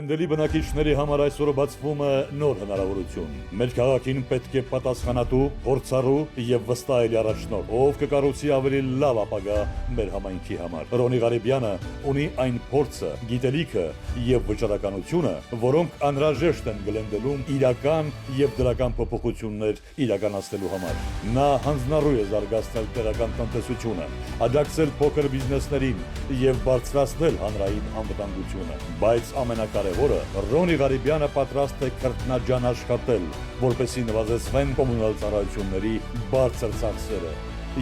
Գլենդելի բնակիչների համար այսօր բացվում է նոր հնարավորություն։ Մեր քաղաքին պետք է պատասխանատու, փորձառու եւ վստահելի առաջնորդ, ով կկառուցի ավելի լավ ապագա մեր համայնքի համար։ Ռոնի Ղարիբյանը ունի այն փորձը, գիտելիքը եւ վճռականությունը, որոնք անհրաժեշտ են Գլենդելում իրական եւ դրական փոփոխություններ իրականացնելու համար։ Նա հանձնառու է զարգացնել տեղական տնտեսությունը, աջակցել փոքր բիզնեսներին եւ բարձրացնել հանրային անվտանգությունը, բայց ամենակարևորը Ռոնի Ղարիբյանը պատրաստ է քրտնաջան աշխատել, որպեսզի նվազեցվեն կոմունալ ծառայությունների բարձր ծախսերը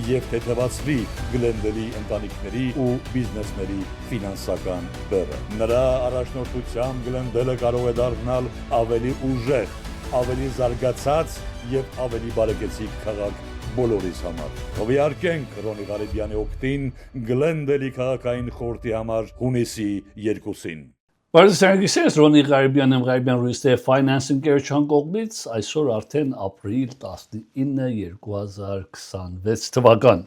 եւ թեթևացվի Գլենդելի ընտանիքների ու բիզնեսների ֆինանսական բեռը։ Նրա առաջնորդությամբ Գլենդելը կարող է դառնալ ավելի ուժեղ, ավելի զարգացած եւ ավելի բարեկեցիկ քաղաք բոլորիս համար։ Հովիարկենք Ռոնի Ղարիբյանի օգտին Գլենդելի քաղաքային խորհրդի համար հունիսի 2-ին։ Բարեզարգիսես Ռոնի Ղարիբյանը Ղարիբյան Ռույստե Ֆայնանսինգ կերչան կողմից այսօր արդեն ապրիլ 19 2026 թվական։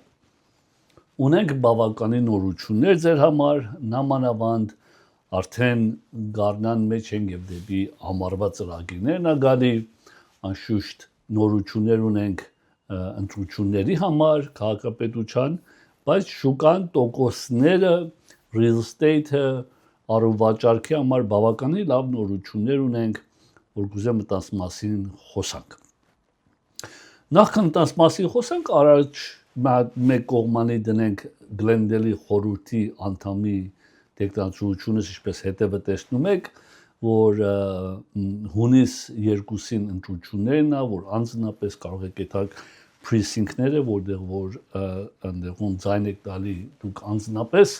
Ունենք բավականին նորություններ ձեր համար, նամանավանդ արդեն գարնան մեջ են եւ դեպի ամառվա ծրագիրներն ա գալի, անշուշտ նորություններ ունենք ընտրությունների համար քաղաքապետության, բայց շուկան տոկոսները real estate-ը առուվաճառքի համար բավականին լավ նորություններ ունենք, որ կուզեմ տաս մասին խոսանք։ Նախքան տաս մասին խոսանք, առաջ մեկ կողմանի դնենք Գլենդելի խորհրդի անդամի տեխնացությունից, ինչպես հետևը տեսնում եք, որ հունիս 2-ին ընտրություններն ա, որ անձնապես կարող եք գտալ precinct-ները, որտեղ որ այնտեղում ձայն եք տալի դուք անձնապես,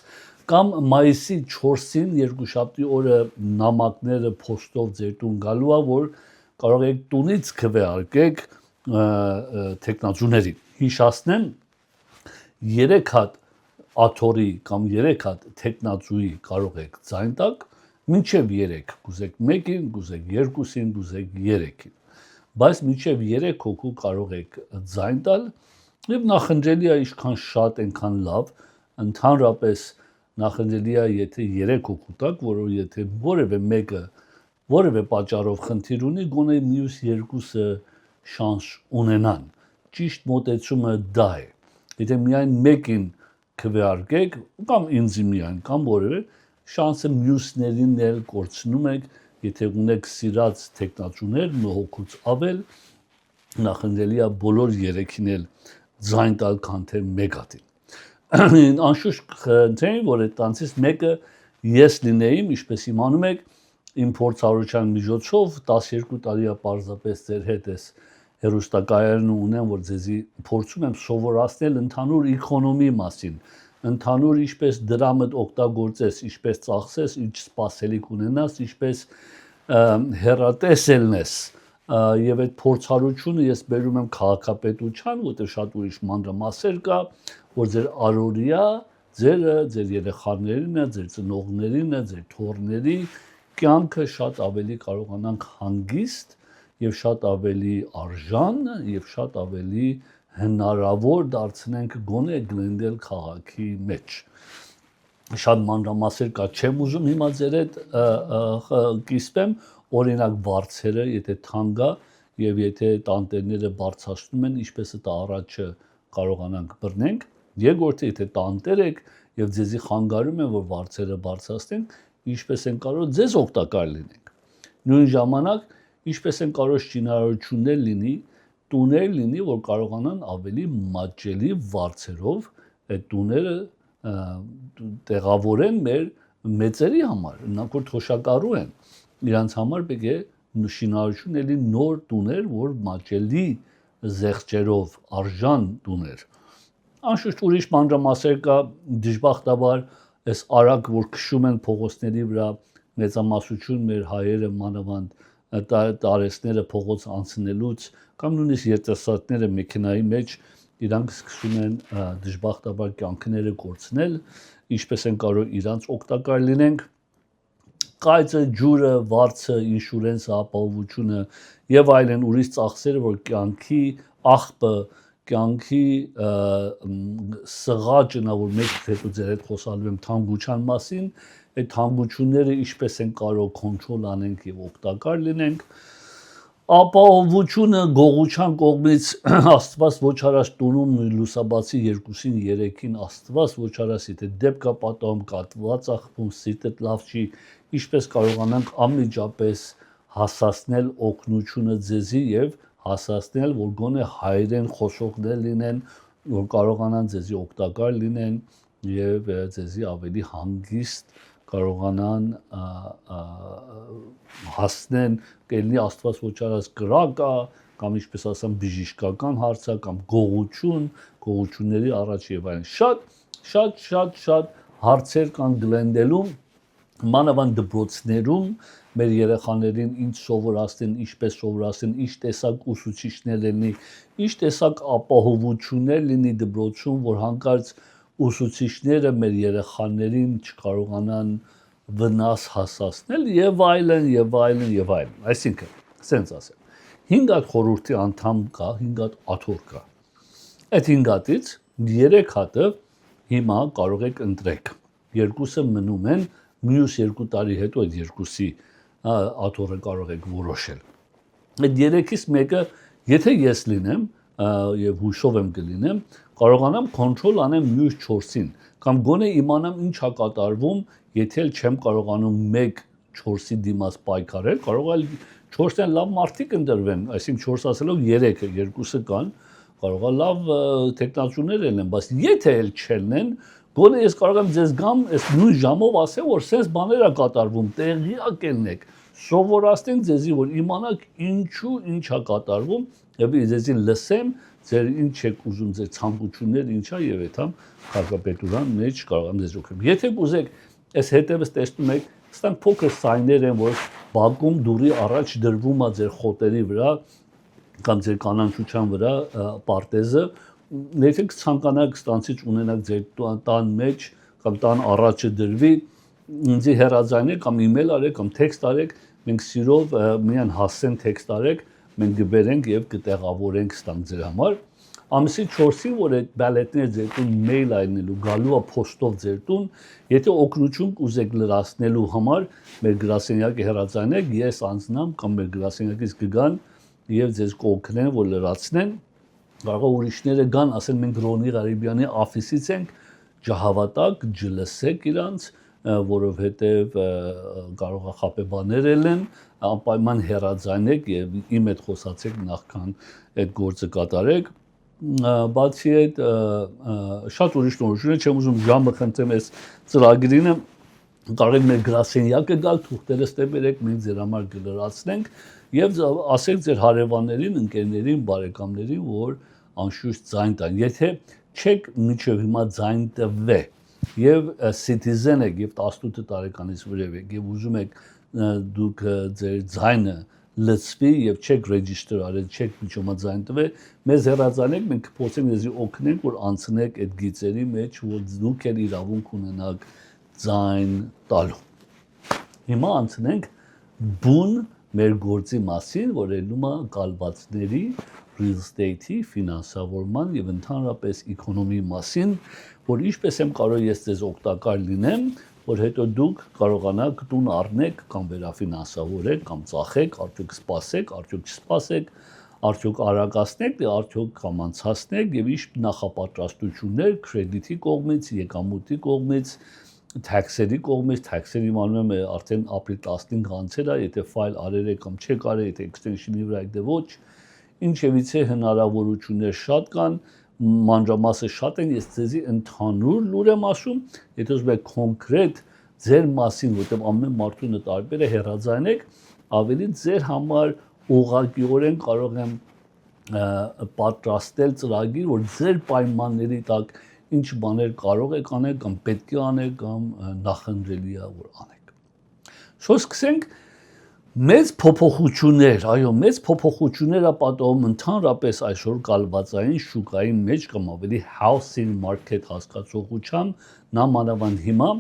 կամ մայիսի 4-ին երկուշաբթի օրը նամակները փոստով ձեր տուն գալու ա, որ կարող եք տունից քվեարկեք տեխնացուներին։ Հիշացնեմ 3 հատ աթոռի կամ 3 հատ տեխնացուի կարող եք ձայն տալ, մինչև 3, կուզեք 1-ին, կուզեք 2-ին, կուզեք 3-ին։ Բայց մինչև 3 հոգու կարող եք ձայն տալ, եւ նախընտրելի է ինչքան շատ այնքան լավ, ընդհանրապես նախընտրելի է եթե 3 հոգու տակ, որով եթե որևէ մեկը որևէ պատճառով խնդիր ունի, գոնե մյուս 2-ը շանս ունենան։ Ճիշտ մոտեցումը դա է։ Եթե միայն մեկին քվեարկեք, կամ ինձ միայն, կամ որևէ, շանսը մյուսներին էլ կորցնում եք, եթե ունեք սիրած տեխնացուներ, հոգուց ավել, նախընտրելի է բոլոր 3-ին էլ ձայն տալ, քան թե մեկ հատին։ Անշուշտ խնդրեմ, որ այդ տանցից մեկը ես լինեի, ինչպես իմանում եք, իմ փորձառության միջոցով 12 տարի է պարզապես ձեր հետ ես հեռուստակայարանը ունեմ, որ ձեզի փորձում եմ սովորացնել ընդհանուր էկոնոմի մասին, ընդհանուր ինչպես դրամդ օգտագործես, ինչպես ծախսես, ինչ սպասելիք ունենաս, ինչպես հեռատեսելն ես, եւ այդ փորձառությունը ես բերում եմ քաղաքապետության, որտեղ շատ ուրիշ մանրամասեր կա, որ ձեր առօրյա, ձեր երեխաներին, ձեր ծնողներին, ձեր թոռների կյանքը շատ ավելի կարողանանք հանգիստ եւ շատ ավելի արժան եւ շատ ավելի հնարավոր դարձնենք գոնե Գլենդել քաղաքի մեջ։ Շատ մանրամասեր կա, չեմ ուզում հիմա ձեր հետ կիսվեմ, օրինակ բարձերը, եթե թանկ է եւ եթե տանտերները բարձրացնում են, ինչպես դա առաջը կարողանանք բռնենք, երկրորդը եթե տանտեր եք եւ ձեզի խանգարում են, որ բարձերը բարձրացնենք, ինչպես են կարող ձեզ օգտակար լինենք։ Նույն ժամանակ ինչպես են կարող շինարարություններ լինի, տուներ լինի, որ կարողանան ավելի մատչելի վարձերով այդ տուները տեղավորեն մեր մեծերի համար, նրանք որ թոշակառու են, իրանց համար պետք է շինարարություն էլի նոր տուներ, որ մատչելի զեղչերով արժան տուներ։ Անշուշտ ուրիշ մանրամասեր կա, դժբախտաբար այս արագ որ քշում են փողոցների վրա մեծամասնություն մեր հայերը մանավանդ տարեցները փողոց անցնելուց կամ նույնիսկ երիտասարդները մեքենայի մեջ իրանք սկսում են դժբախտաբար կյանքները կորցնել, ինչպես են կարող իրանց օգտակար լինենք, կայծը, ջուրը, վարձը, ինշուրենսը, ապահովությունը եւ այլն ուրիշ ծախսերը, որ կյանքի աղբը, կյանքի սղաճն, որ մեկ հետո ձեր հետ խոսալու եմ թանկության մասին, այդ թանկությունները ինչպես են կարող կոնտրոլ անենք եւ օգտակար լինենք, ապահովությունը գողության կողմից Աստված ոչ արած տունում լուսաբացի 2-ին 3-ին Աստված ոչ արած եթե դեպքա պատահում կատված աղբում սիրտդ լավ չի, ինչպես կարողանանք անմիջապես հասացնել օգնությունը ձեզի եւ հասացնել, որ գոնե հայրեն խոսողներ լինեն, որ կարողանան ձեզի օգտակար լինեն եւ ձեզի ավելի հանգիստ կարողանան հասնեն կելնի Աստված ոչ արած կրակա կամ ինչպես ասեմ բժշկական հարցա կամ գողությունների առաջ եւ այլն շատ հարցեր կան գլենդելում մանավանդ դպրոցներում մեր երեխաներին ինչ սովորացնեն, ինչպես սովորացնեն, ինչ տեսակ ուսուցիչներ լինի, ինչ տեսակ ապահովություններ լինի դպրոցում, որ հանկարծ ուսուցիչները մեր երեխաներին չկարողանան վնաս հասցնել եւ այլն, այսինքն, ասենց ասեմ, 5 հատ խորհրդի անդամ կա, 5 հատ աթոռ կա։ Այդ 5 հատից 3 հատը հիմա կարող եք ընտրեք։ Երկուսը մնում են, մյուս 2 տարի հետո այդ երկուսի աթոռը կարող եք որոշել։ Այդ 3-ից մեկը, եթե ես լինեմ եւ հուշով եմ կլինեմ, կարողանամ կոնտրոլ անեմ մյուս 4-ին, կամ գոնե իմանամ ինչ է կատարվում, եթե չեմ կարողանում 1-4-ի դիմաց պայքարել, կարող է 4-ն լավ մարդիկ ընտրվեն, այսինքն 4 ասելով 3-ը, 2-ը կան, կարող է լավ տեխնացուներ լինեն, բայց եթե էլ չելնեն, գոնե ես կարող եմ ձեզ գամ, այս նույն ժամով ասեմ, որ sense բաներ է կատարվում, տեղյակ ելնեք, սովորացնենք ձեզի, որ իմանաք ինչու ինչ է կատարվում, եւ ձեզի լսեմ, ձեր ինչ եք ուզում, ձեր ցանկությունները ինչա եւ այդամ քաղաքապետարան մեջ կարող եմ ձեզ օգնել։ Եթե կուզեք, այս հետևս տեսնում եք, ստան փոքր սայներ են, որ բակում դուրի առաջ դրվում է ձեր խոտերի վրա կամ ձեր կանանչության վրա պարտեզը, եթե ցանկանաք ստանցից ունենաք ձեր տան մեջ կամ տան առաջը դրվի, ինձ հեռաձայնեք կամ email արեք կամ text արեք, մենք սիրով միան հասցեն text արեք, մենք գբերենք եւ կտեղավորենք ստանք ձեր համար։ Ամսի 4-ին, որ այդ բալետները ձեր տուն մեյլ այնելու գալու է փոստով ձեր տուն, եթե օգնություն կուզեք լրացնելու համար, մեր գրասենյակը հեռացանեք, ես անձնամ կամ մեր գրասենյակից կգան եւ ձեզ կօգնեն, որ լրացնեն։ Կարող է ուրիշները գան, ասեն մենք Ռոնի Ղարիբյանի օֆիսից ենք, չհավատաք, ջլսեք իրանց, որովհետեւ կարող է խապեբաներ ելեն, անպայման հեռացանեք եւ իմ հետ խոսացեք նախքան այդ գործը կատարեք։ Բացի այդ շատ ուրիշ նորություններ չեմ ուզում ժամը խնդրեմ այս ծրագրինը կարող եք մեր գրասենյակը գալ թուղթերը ստեբերեք մենք ձեր համար կլրացնենք եւ ասեք ձեր հարևաններին, ընկերներին, բարեկամներին, որ անշուշտ ձայն տան։ Եթե չեք մինչեւ հիմա ձայն տվե եւ citizen եք եւ 18 տարեկանից վրև եք եւ ուզում եք դուք ձեր ձայնը լծվի եւ չեք register արել, չեք միջոմա ձայն տվել, մեզ հեռացանեք, մենք կփորձենք ձեզ օգնենք, որ անցնեք այդ գիծերի մեջ, որ դուք էլ իրավունք ունենաք ձայն տալու։ Հիմա անցնենք բուն մեր գործի մասին, որ ելնում է կալվածների, real estate-ի, ֆինանսավորման եւ ընդհանրապես էկոնոմիի մասին, որ ինչպես եմ կարող ես ձեզ օգտակար լինեմ, որ հետո դուք կարողանաք տուն առնեք կամ վերաֆինանսավորեք կամ ծախեք, արդյոք սպասեք, արդյոք չսպասեք, արդյոք արագացնեք, արդյոք կամանցացնեք եւ ինչ նախապատրաստություններ կրեդիտի կողմից, եկամուտի կողմից, tax-երի կողմից, tax-երի իմանում եմ արդեն ապրիլ 15 անցել է, եթե ֆայլ արել եք կամ չեք արել, եթե extension-ի վրա եք դե ոչ, ինչևիցե հնարավորություններ շատ կան, մանրամասը շատ են, ես ձեզի ընդհանուր լուր եմ ասում, եթե ուզում եք կոնկրետ ձեր մասին, որտեղ ամեն մարդու տարբեր է, հեռացանեք, ավելի ձեր համար ուղղակիորեն կարող եմ պատրաստել ծրագիր, որ ձեր պայմանների տակ ինչ բաներ կարող եք անել կամ պետք է անեք կամ նախընտրելի է որ անեք։ Շո սկսենք մեծ փոփոխություններ, այո, մեծ փոփոխություններ է պատահում ընդհանրապես այսօր կալվածային շուկային մեջ կամ ավելի housing market հասկացողությամբ, նամանավանդ հիմա,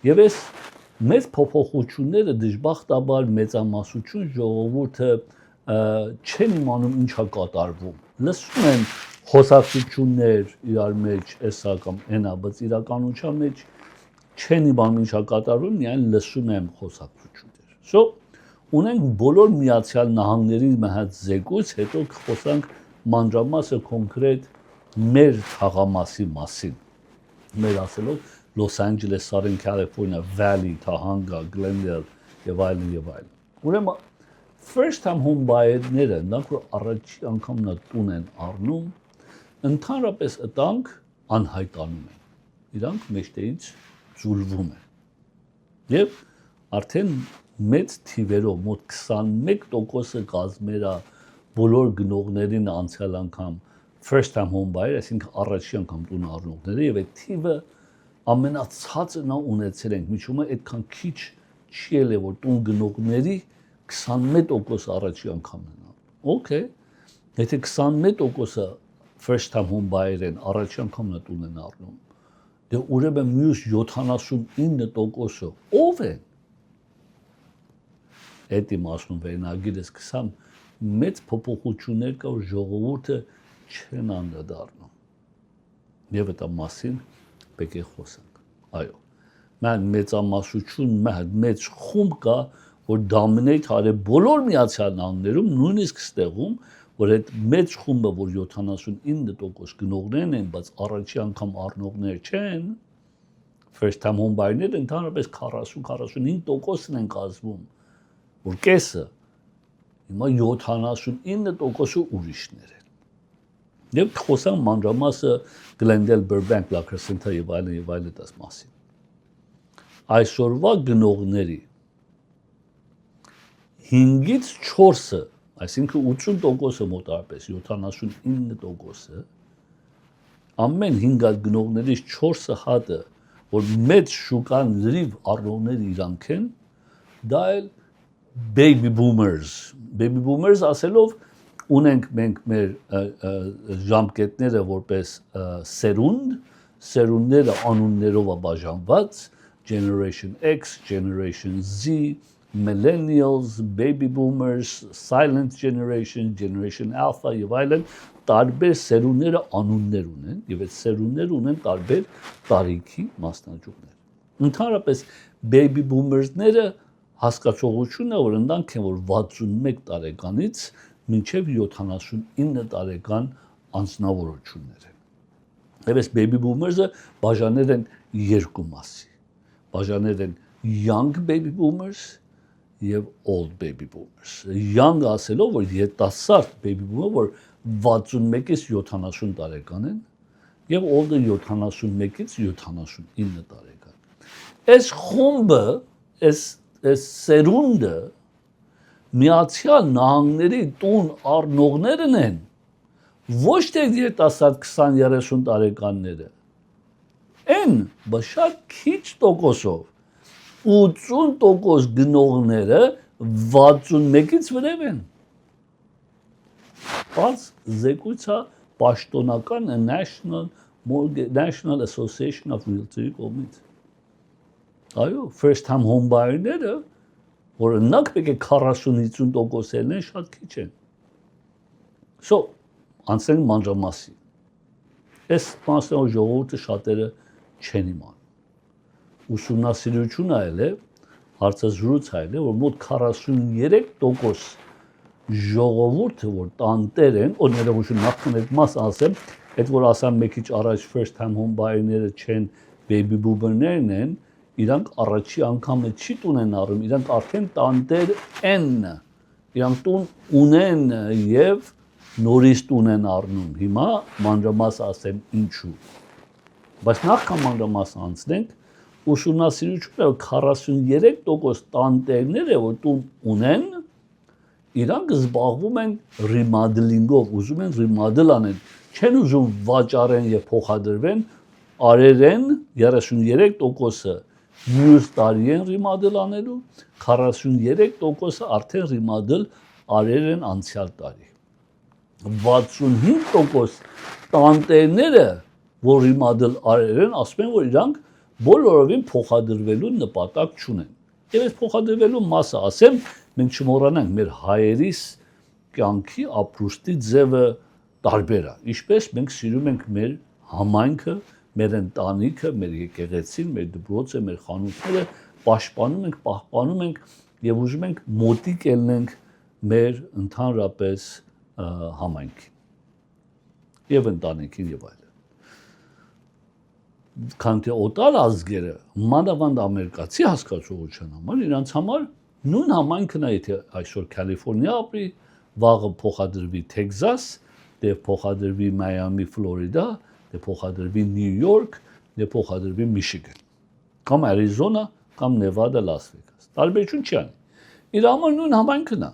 եւ այս մեծ փոփոխությունները դժբախտաբար մեծամասնություն ժողովուրդը չեն իմանում ինչա կատարվում։ լսում են խոսակցություններ իրար մեջ էսա կամ այնա, բայց իրականության մեջ չեն իմանում ինչա կատարվում, միայն լսում եմ խոսակցություններ։ So ունենք բոլոր Միացյալ Նահանգների մհատ զեկույց, հետո խոսանք մանրամասը կոնկրետ մեր թաղամասի մասին։ Մեր ասելով Los Angeles, Southern California, Valley, Tahanga, Glendale եւ այլն եւ այլն։ Ուրեմն first time home buyer-ները նրանք որ առաջի անգամ տուն են առնում, ընդհանրապես ըտանք անհայտանում են։ Իրանք մեջտեղից ձուլվում են։ Եվ արդեն մեծ թիվերով մոտ 21%-ը կազմերա բոլոր գնողներին անցյալ անգամ first time home buyer, այսինքն առաջի անգամ տուն առնողները եւ այդ թիվը ամենացածն ունեցել ենք, միջում է այդքան քիչ չի ելել, որ տուն գնողների 21% առաջի անգամ են։ Okay, եթե 21%-ը first time home buyer-ն առաջի անգամն տուն են առնում, դե ուրեմն մյուս 79%-ը ով են։ Այդ իմաստուն վերնագիրը սկսամ մեծ փոփոխություններ կա, որ ժողովուրդը չեն անդրադառնում։ Եվ այդ մասին պետք է խոսենք։ Այո։ Մենք մեծամասնություն մեծ խումբ կա, որ dominate արել բոլոր Միացյալ Նահանգներում, նույնիսկ ստեղում, որ այդ մեծ խումբը, որ 79% գնողներն են, բայց առաջի անգամ առնողներ չեն, first time home buyer-ները ընդհանրապես 40-45%-ն են կազմում, որ կեսը հիմա 79%-ը ուրիշներ են։ Եվ խոսանք մանրամասը Glendale, Burbank, La Crescenta եւ այլն դաս մասին։ Այսօրվա գնողների 5-ից 4-ը, այսինքն 80%-ը մոտարպես 79%-ը ամեն 5 գնողներից 4-ը հատը, որ մեծ շուկան լրիվ առնողներ իրանք են, դա էլ baby boomers ասելով ունենք մենք մեր ժամկետները որպես սերունդները անուններով բաժանված Generation X, Generation Z, Millennials, Baby Boomers, Silent Generation, Generation Alpha եւ այլն տարբեր սերունդները անուններ ունեն եւ այդ սերունդները ունեն տարբեր տարիքի մասնաճյուղներ։ Ընդհանրապես Baby Boomers-ները հասկացողությունը որ ընդանք են որ 61 տարեկանից մինչև 79 տարեկան անձնավորություններ են։ Եվ այս baby boomers-ը բաժանել են երկու մասի։ Բաժանել են young baby boomers եւ old baby boomers։ Young ասելով որ երիտասարդ baby boomer որ 61-ից 70 տարեկան են եւ old-ը 71-ից 79 տարեկան։ Այս խումբը, այս սերունդը Միացյալ Նահանգների տուն առնողներն են, ոչ թե երիտասարդ 20-30 տարեկանները, են շատ քիչ տոկոսով, 80% գնողները 61-ից վրև են, բայց զեկույցը պաշտոնական National Association of Realty-ի կողմից, այո, first time home buyer-ները որ նրանք պետք է 40-50% են շատ քիչ են։ So, անցնենք մանրամասի։ Այս մասնավոր ժողովուրդը շատերը չեն իմանում։ Ուսումնասիրություն այլ է, հարցազրույց այլ է, որ մոտ 43% ժողովուրդը որ տանտեր են, օրինակ նախքան այդ մասը ասեմ, այդ որ ասամ մեկ քիչ առաջ first time home buyer-ները չեն, baby boomer-ներն են, իրանք առաջի անգամը չի տուն են առում, իրանք արդեն տանտեր են, իրանք տուն ունեն եւ նորից տուն են առնում, հիմա մանրամաս ասեմ ինչու, բայց նախքան մանրամաս անցնենք, ուսումնասիրությունը 43% տանտերները, որ տուն ունեն, իրանք զբաղվում են remodeling-ով, ուզում են remodel անեն, չեն ուզում վաճառեն եւ փոխադրվեն, արերեն 33%-ը մյուս տարի են remodel անելու, 43%-ը արդեն remodel արել են անցյալ տարի։ 65% տանտերները, որ remodel արել են, ասում են, որ իրանք բոլորովին փոխադրվելու նպատակ չունեն։ Եվ այս փոխադրվելու մասը ասեմ, մենք չմոռանանք մեր հայերիս կյանքի ապրուստի ձևը տարբեր է։ Ինչպես մենք սիրում ենք մեր համայնքը, մեր ընտանիքը, մեր եկեղեցին, մեր դպրոցը, մեր խանութները պաշտպանում ենք, պահպանում ենք եւ ուզում ենք մոտիկ ելնենք մեր ընդհանրապես համայնքին եւ ընտանիքին եւ այլն։ Քան թե օտար ազգերը, մանավանդ ամերիկացի հասկացողության համար, իրանց համար նույն համայնքն է, եթե այսօր Կալիֆոռնիա ապրի, վաղը փոխադրվի Թեքսաս, դե փոխադրվի Մայամի, Ֆլորիդա, դե փոխադրվի Նյու Յորք, դե փոխադրվի Միշիգան, կամ Արիզոնա, կամ Նևադա, Լաս Վեգաս։ Տարբերություն չի անի։ Իր համար նույն համայնքն է։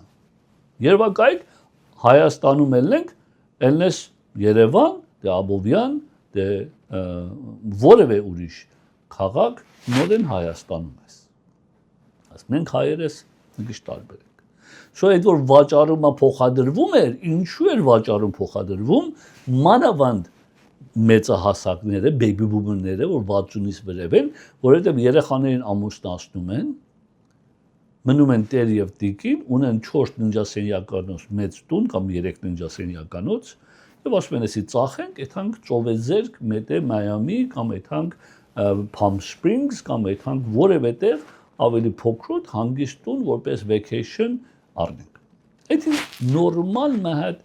Երևակայք Հայաստանում ելնենք, ելնես Երևան, դե Աբովյան, դե որևէ ուրիշ քաղաք նորեն Հայաստանում ես։ Ասում մենք հայերս մի տարբեր ենք։ Շո այդ որ վաճառումը փոխադրվում էր, ինչու էր վաճառում փոխադրվում, մանավանդ մեծահասակները, baby boomer-ները, որ 60-ից վերև են, որովհետև երեխաներին ամուսնացնում են, մնում են տեր եւ տիկին, ունեն 4 ննջասենյականոց մեծ տուն կամ 3 ննջասենյականոց, եւ ասում են, «Էսի ծախենք, այդանք Ծովեզերք, մետե Մայամի կամ այդանք Palm Springs կամ այդանք որևէ տեղ ավելի փոքրոտ հանգիստ տուն որպես vacation առնենք»։ Այդ նորմալ մահատ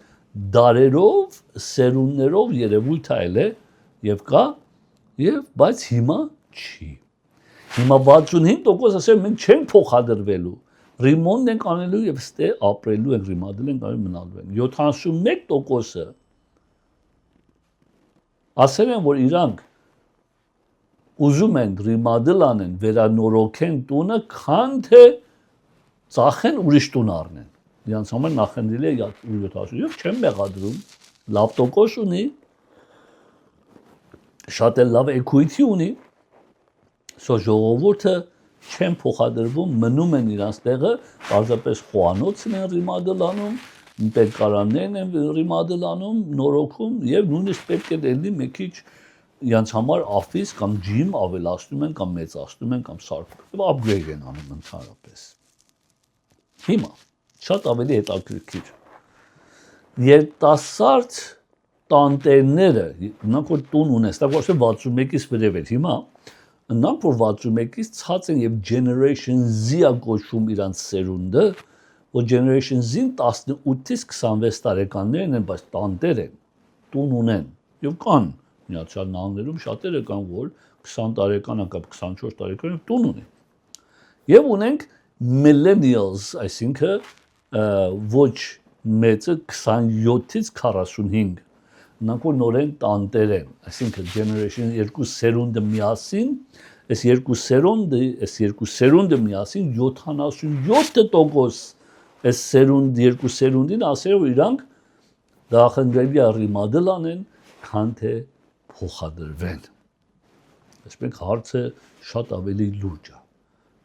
դարերով, սերունդներով երևույթ է եւ կա եւ բայց հիմա չի։ Հիմա 65% ասեմ մենք չենք փոխադրվելու, ռեմոնտ ենք անելու եւ ստե ապրելու ենք, ռեմոդել ենք անելու մնալու ենք։ 71%-ը ասել են, որ իրանք ուզում են ռեմոդել անեն, վերանորոգեն տունը, քան թե ծախեն ուրիշ տուն առնեն։ Իրանց համար նախընտրելի է 70%, չեմ մեղադրում, լավ տոկոս ունի, շատ էլ լավ էքույթի ունի, սո ժողովուրդը չեն փոխադրվում, մնում են իրանց տեղը, պարզապես խոհանոցն են ռեմոդել անում, պետքարաններն են ռեմոդել անում, նորոգում եւ նույնիսկ պետք է լինի մի քիչ իրանց համար office կամ gym ավելացնում են կամ մեծացնում են կամ սարքում եւ upgrade են անում ընդհանրապես։ Հիմա շատ ավելի հետաքրքիր երիտասարդ տանտերները, նրանք որ տուն ունեն, դա ոչ թե 61-ից վերև էր, հիմա նրանք որ 61-ից ցած են եւ Generation Z-ը կոչվում իրանց սերունդը, որ Generation Z-ին 18-ից 26 տարեկաններն են, բայց տանտեր են, տուն ունեն եւ կան Միացյալ Նահանգներում շատերը կան, որ 20 տարեկան կամ 24 տարեկան տուն ունեն։ Եվ ունենք millennials, այսինքն ոչ մեծը 27-ից 45, նրանք որ նորեն տանտեր են, այսինքն generation 2 սերունդը միասին, այս երկու սերունդը միասին 77% այս սերունդ երկու սերունդին ասել որ իրանք դախնդրելի ռեմոդել անեն, քան թե փոխադրվեն։ Այսպես հարցը շատ ավելի լուրջ է։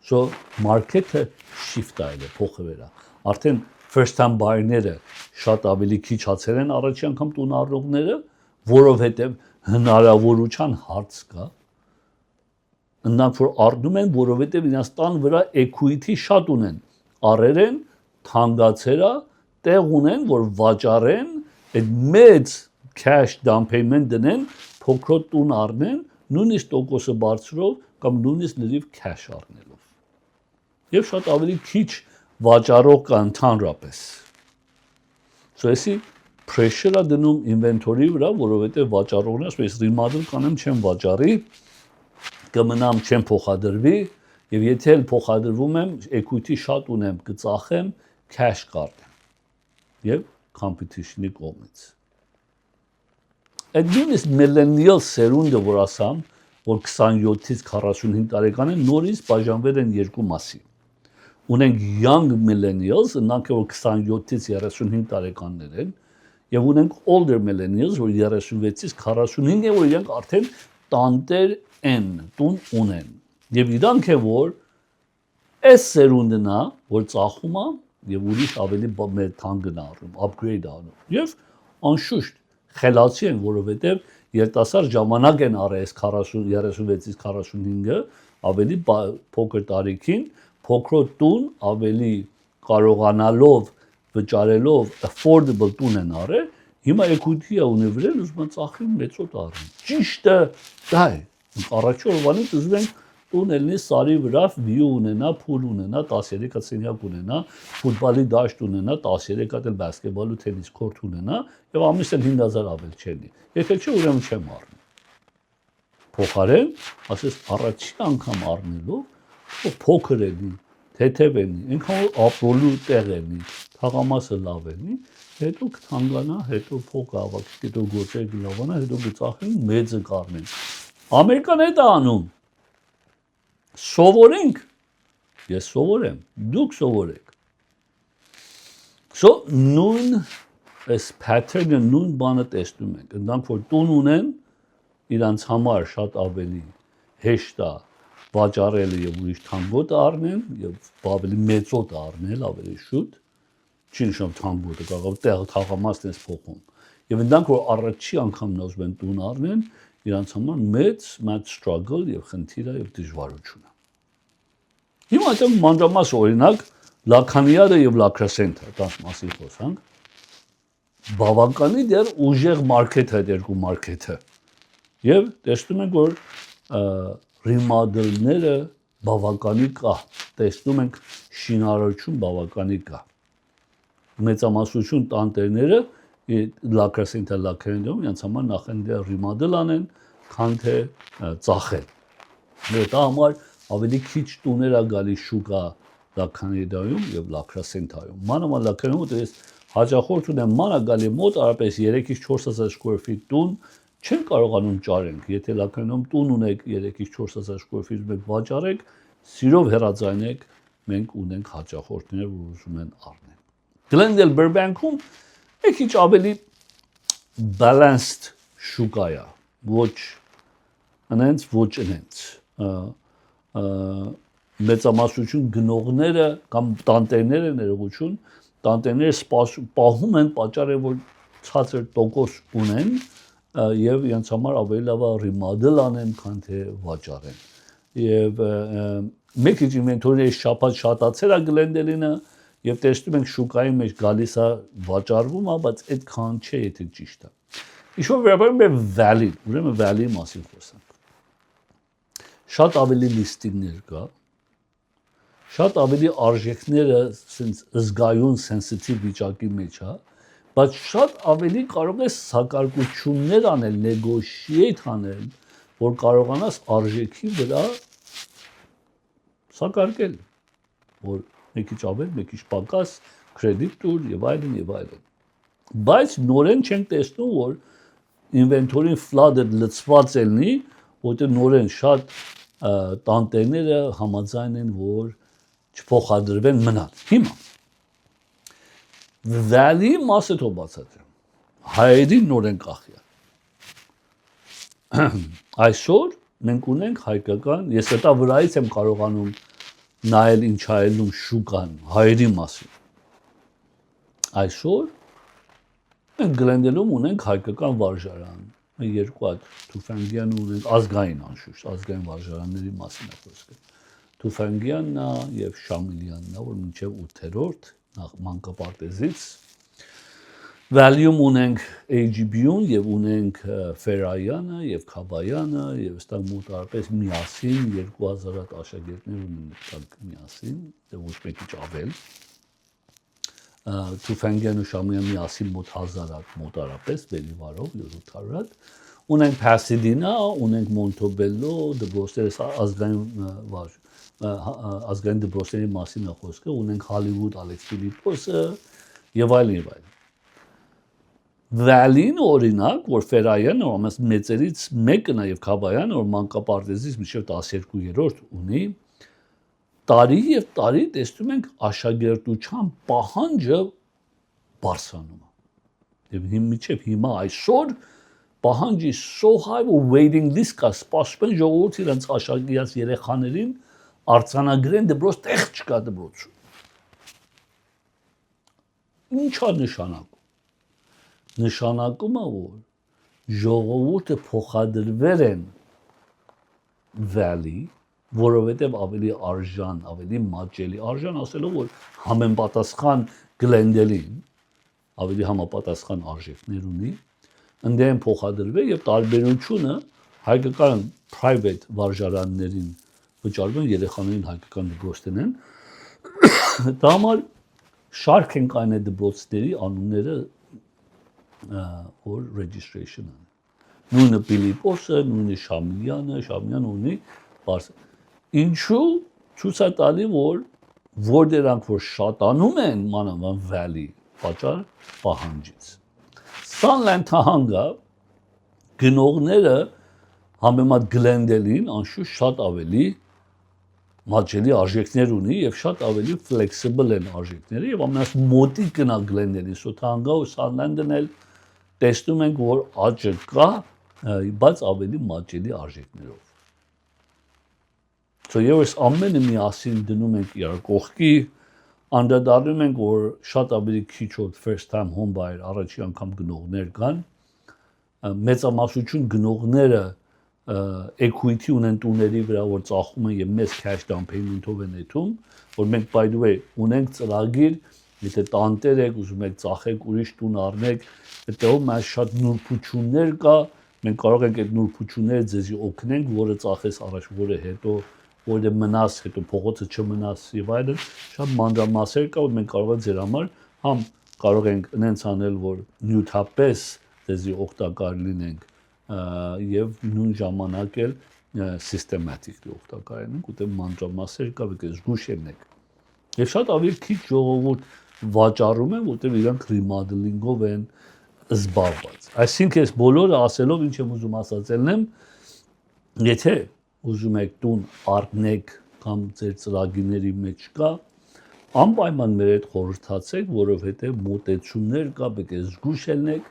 So market-ը shift է փոխվել է։ Արդեն first time buyer-ները շատ ավելի քիչ հացեր են առաջի անգամ տուն առողները, որովհետև հնարավորության հարց կա։ Նրանք որ առնում են, որովհետև իրենց տան վրա equity շատ ունեն։ Առեր են, թանկացերա, տեղ ունեն, որ վաճառեն, այդ մեծ cash down payment դնեն, փոքրոտ տուն առնեն, նույնիսկ տոկոսը բարձրով կամ նույնիսկ լրիվ cash առնելով։ Եվ շատ ավելի քիչ վաճառող կա ընդհանրապես։ Սոյսի pressure-ը դնում inventory վրա, որովհետև վաճառողն ասում է, remodel կանեմ, չեմ վաճառի, կմնամ, չեմ փոխադրվի, եւ եթե էլ փոխադրվում եմ, equity շատ ունեմ, կծախեմ cash card։ Եվ competition-ի կողմից։ Այդ նույնիսկ millennial սերունդը, որ ասամ, որ 27-ից 45 տարեկան են, նորից բաժանվել են երկու մասի։ Ունենք young millennials, նրանք որ 27-ից 35 տարեկաններ են, եւ ունենք older millennials, որ 36-ից 45 են, որ իրենք արդեն տանտեր են, տուն ունեն։ Եվ իրանք է որ այս սերունդն է, որ ծախում է եւ ուրիշ ավելի մեր թանկն առնում, upgrade անում։ Եվ անշուշտ խելացի են, որովհետեւ երիտասարդ ժամանակ են առել 36-ից 45-ը, ավելի փոքր տարիքին, փոքրոտ տուն, ավելի կարողանալով վճարելով affordable տուն են առել Հիմա equity-ը ունի վրան, ուզում են ծախին մեծոտ առնի։ Ճիշտը դա է։ Առաջի օրվանից ուզում են տուն ելնի սարի վրա վիու ունենա, փուլ ունենա, 13 հատ սենյակ ունենա, ֆուտբոլի դաշտ ունենա, 13 հատ էլ բասկետբոլ ու թենիս կորտ ունենա, եւ ամիսը 5000 ավել չելի։ Եթե չէ, ուրեմն չեմ առնի։ Փոխարեն, ասես առաջի անգամ առնելով փոքր էլի, թեթև էլի, ինքան ապրոլու տեղ էլի, թաղամասը լավ էլի, հետո կթանկանա, հետո փոքր ավակ, հետո գործեր լավանա, հետո գծախին մեծը կառնեն։ Ամերիկան է դա անում։ Սովորենք, ես սովորեմ, դուք սովորեք։ So նույն այս pattern-ը նույն բանը տեսնում ենք, նրանք որ տուն ունեն, իրանց համար շատ ավելի հեշտ է վաճառելը եւ ուրիշ թանգոտը առնեն եւ ավելի մեծոտ առնել ավելի շուտ, չի նշում թանգոտը, կարող տեղը թաղամասն էս փոխում։ Եվ նրանք որ առաջի անգամ ուզում են տուն առնեն, իրանց համար մեծ struggle եւ խնդիր է եւ դժվարություն է։ Հիմա այդտեղ մանրամաս օրինակ Լաքանիարը եւ Լակրասենթը, դրանց մասին խոսանք։ Բավականի դեռ ուժեղ մարքեթ է երկու մարքեթը։ Եվ տեսնում ենք որ remodel-ները բավականի կա, տեսնում ենք շինարարություն բավականի կա։ Մեծամասնություն տանտերները Լակրասենթը Լաքանիարում իրենց համար նախ remodel անեն, քան թե ծախեն։ Դա համար ավելի քիչ տուներ է գալիս շուկա Լաքանիարում եւ Լակրասենթայում։ Մանավանդ Լաքանիարում ես հաջախորդ ունեմ մանա գալի մոտ արապես 3-ից 4000 square feet տուն չեն կարողանում ճարենք, եթե Լաքանիարում տուն ունեք 3-ից 4000 square feet մեկ վաճառեք, սիրով հեռացայինեք, մենք ունենք հաջախորդներ, որ ուզում են առնել։ Glendale Burbank-ում մի քիչ ավելի balanced շուկա է, ոչ անենց ոչ անենց։ Մեծամասնություն գնողները կամ տանտերները ներողություն, տանտերները պահում են պատճառը որ ցածր տոկոս ունեն եւ իրենց համար ավելի լավ է remodel անեն, քան թե վաճառեն։ Եվ մեկ քիչ ինվենտորի շապատ շատացել է Glendale-ինը եւ տեսնում ենք շուկայի մեջ գալիս է վաճառվում, բայց այդքան չէ, եթե ճիշտ է։ Ինչ-որ վերաբերում է Valley, ուրեմն Valley-ի մասին խոսանք։ Շատ ավելի լիստինգներ կա, շատ ավելի արժեքները sense զգայուն sensitive վիճակի մեջ է, բայց շատ ավելի կարող ես սակարկություններ անել, negotiate անել, որ կարողանաս արժեքի վրա սակարկել, որ մի քիչ ավել, մի քիչ պակաս, կրեդիտ տուր եւ այլն եւ այլն։ Բայց նորեն չենք տեսնում, որ ինվենտորին flooded լցված ելնի, որտեղ նորեն շատ տանտերները համաձայն են, որ չփոխադրվեն մնալ։ Հիմա Valley-ի մասը թող բացատրեմ։ Հայերի նորեն կախյա։ Այսօր մենք ունենք հայկական, ես դա վրայից եմ կարողանում նայել ինչ այլում շուկան հայերի մասին։ Այսօր մենք Glendale-ում ունենք հայկական վարժարան, երկու հատ Թուֆանգյան ունենք ազգային անշուշտ, ազգային վարժարանների մասին է խոսքը։ Թուֆանգյանն է եւ Շամիլյանն է, որ մինչեւ 8-րդ մանկապարտեզից Valley-ում ունենք AGB-ուն եւ ունենք Ֆերայանը եւ Քաբայանը եւ ստակ մոտարապես միասին 2000 հատ աշակերտներ ունենք միասին, դե ոչ մեկի ավել։ Թուֆանգյան ու Շամիլյանը միասին մոտ 1000 հատ մոտարապես վերիվարով 700 հատ։ Ունենք Pasadena, ունենք Montebello, դպրոցները ազգային դպրոցների մասին է խոսքը, ունենք Hollywood, Alex Philippos-ը եւ այլն եւ այլն։ Valley-ն օրինակ, որ Ֆերայանը ամենից մեծերից մեկն է եւ Քաբայանը, որ մանկապարտեզից մինչեւ 12-րդ ունի, տարի եւ տարի տեսնում ենք աշակերտության պահանջը բարձրանում է։ Եվ մինչեւ հիմա այսօր պահանջի so high waiting list կա, սպասում են ժողովուրդ իրենց աշակերտած երեխաներին արձանագրեն դպրոց, տեղ չկա դպրոցում։ Ինչ է նշանակում։ Նշանակում է, որ ժողովուրդը փոխադրվել են Valley, որովհետև ավելի արժան, ավելի մատչելի, արժան ասելով, որ համեմատասխան Glendale-ին, ավելի համապատասխան արժեքներ ունի, ընդդեմ փոխադրվել եւ տարբերությունը հայկական private վարժարաններին վճարվում երեխաներին հայկական դպրոցներն են, դա համար շարք են կային դպրոցների անունները որ registration են։ Նույնը Պիլիպոսը, նույնը Շամիլյանը ունի բարձ։ Ինչու ցույց է տալի, որ դրանք որ շատանում են մանավանդ Valley պատճառ պահանջից։ Sunland թահանգը գնողները համեմատ Glendale-ին անշուշտ շատ ավելի մատչելի արժեքներ ունի եւ շատ ավելի flexible են արժեքները եւ ամենից մոտիկ գնա Glendale-ին, so թահանգը ու Sunland-ն էլ տեսնում ենք, որ աճը կա, բայց ավելի մատչելի արժեքներով։ So ես ամենը միասին դնում ենք իրար կողքի, անդրադառնում ենք, որ շատ ավելի քիչ որ first time home buyer առաջի անգամ գնողներ կան, մեծամասնություն գնողները equity ունեն տուների վրա, որ ծախում են եւ մեծ cash down payment-ով են եթում, որ մենք by the way ունենք ծրագիր, եթե տանտեր եք, ուզում եք ծախեք ուրիշ տուն առնեք, այդտեղով մեծ շատ նուրբություններ կա, մենք կարող ենք այդ նուրբությունները ձեզի օգնենք, որը ծախես առաջ, որը հետո, որը մնաս, հետո փողոցը չմնաս եւ այլն, շատ մանրամասեր կա, որ մենք կարող ենք ձեր համար համ կարող ենք այնց անել, որ նյութապես ձեզի օգտակար լինենք եւ նույն ժամանակ էլ systematically օգտակար ենք, ուտե մանրամասեր կա, եկեք զգուշ եղեք։ Եվ շատ ավելի քիչ ժողովուրդ վաճառում են, որտեղ իրանք remodeling-ով են զբաղված։ Այսինքն ես բոլորը ասելով ինչ եմ ուզում ասածելն եմ, եթե ուզում եք տուն առնեք կամ ձեր ծրագիրների մեջ կա, անպայման մեր հետ խորհրդացեք, որովհետև մոտեցումներ կա, եկեք զգուշ եղեք,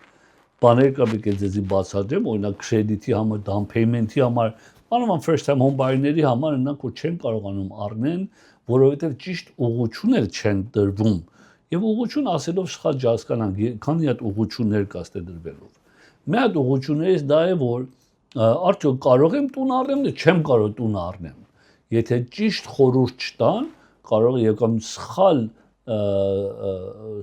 բաներ կա, եկեք ձեզի բացատրեմ, օրինակ credit-ի համար, down payment-ի համար, մանավանդ first time home buyer-ների համար նրանք որ չեն կարողանում առնեն, որովհետև ճիշտ ուղղություններ չեն դրվում։ Եվ ուղղություն ասելով սխալ չհասկանանք, քանի հատ ուղղություններ կա ստե դրվելով։ Մի հատ ուղղություններից դա է, որ արդյոք կարող եմ տուն առնեմ, թե չեմ կարող տուն առնեմ։ Եթե ճիշտ խորհուրդ չտան, կարող է եկամ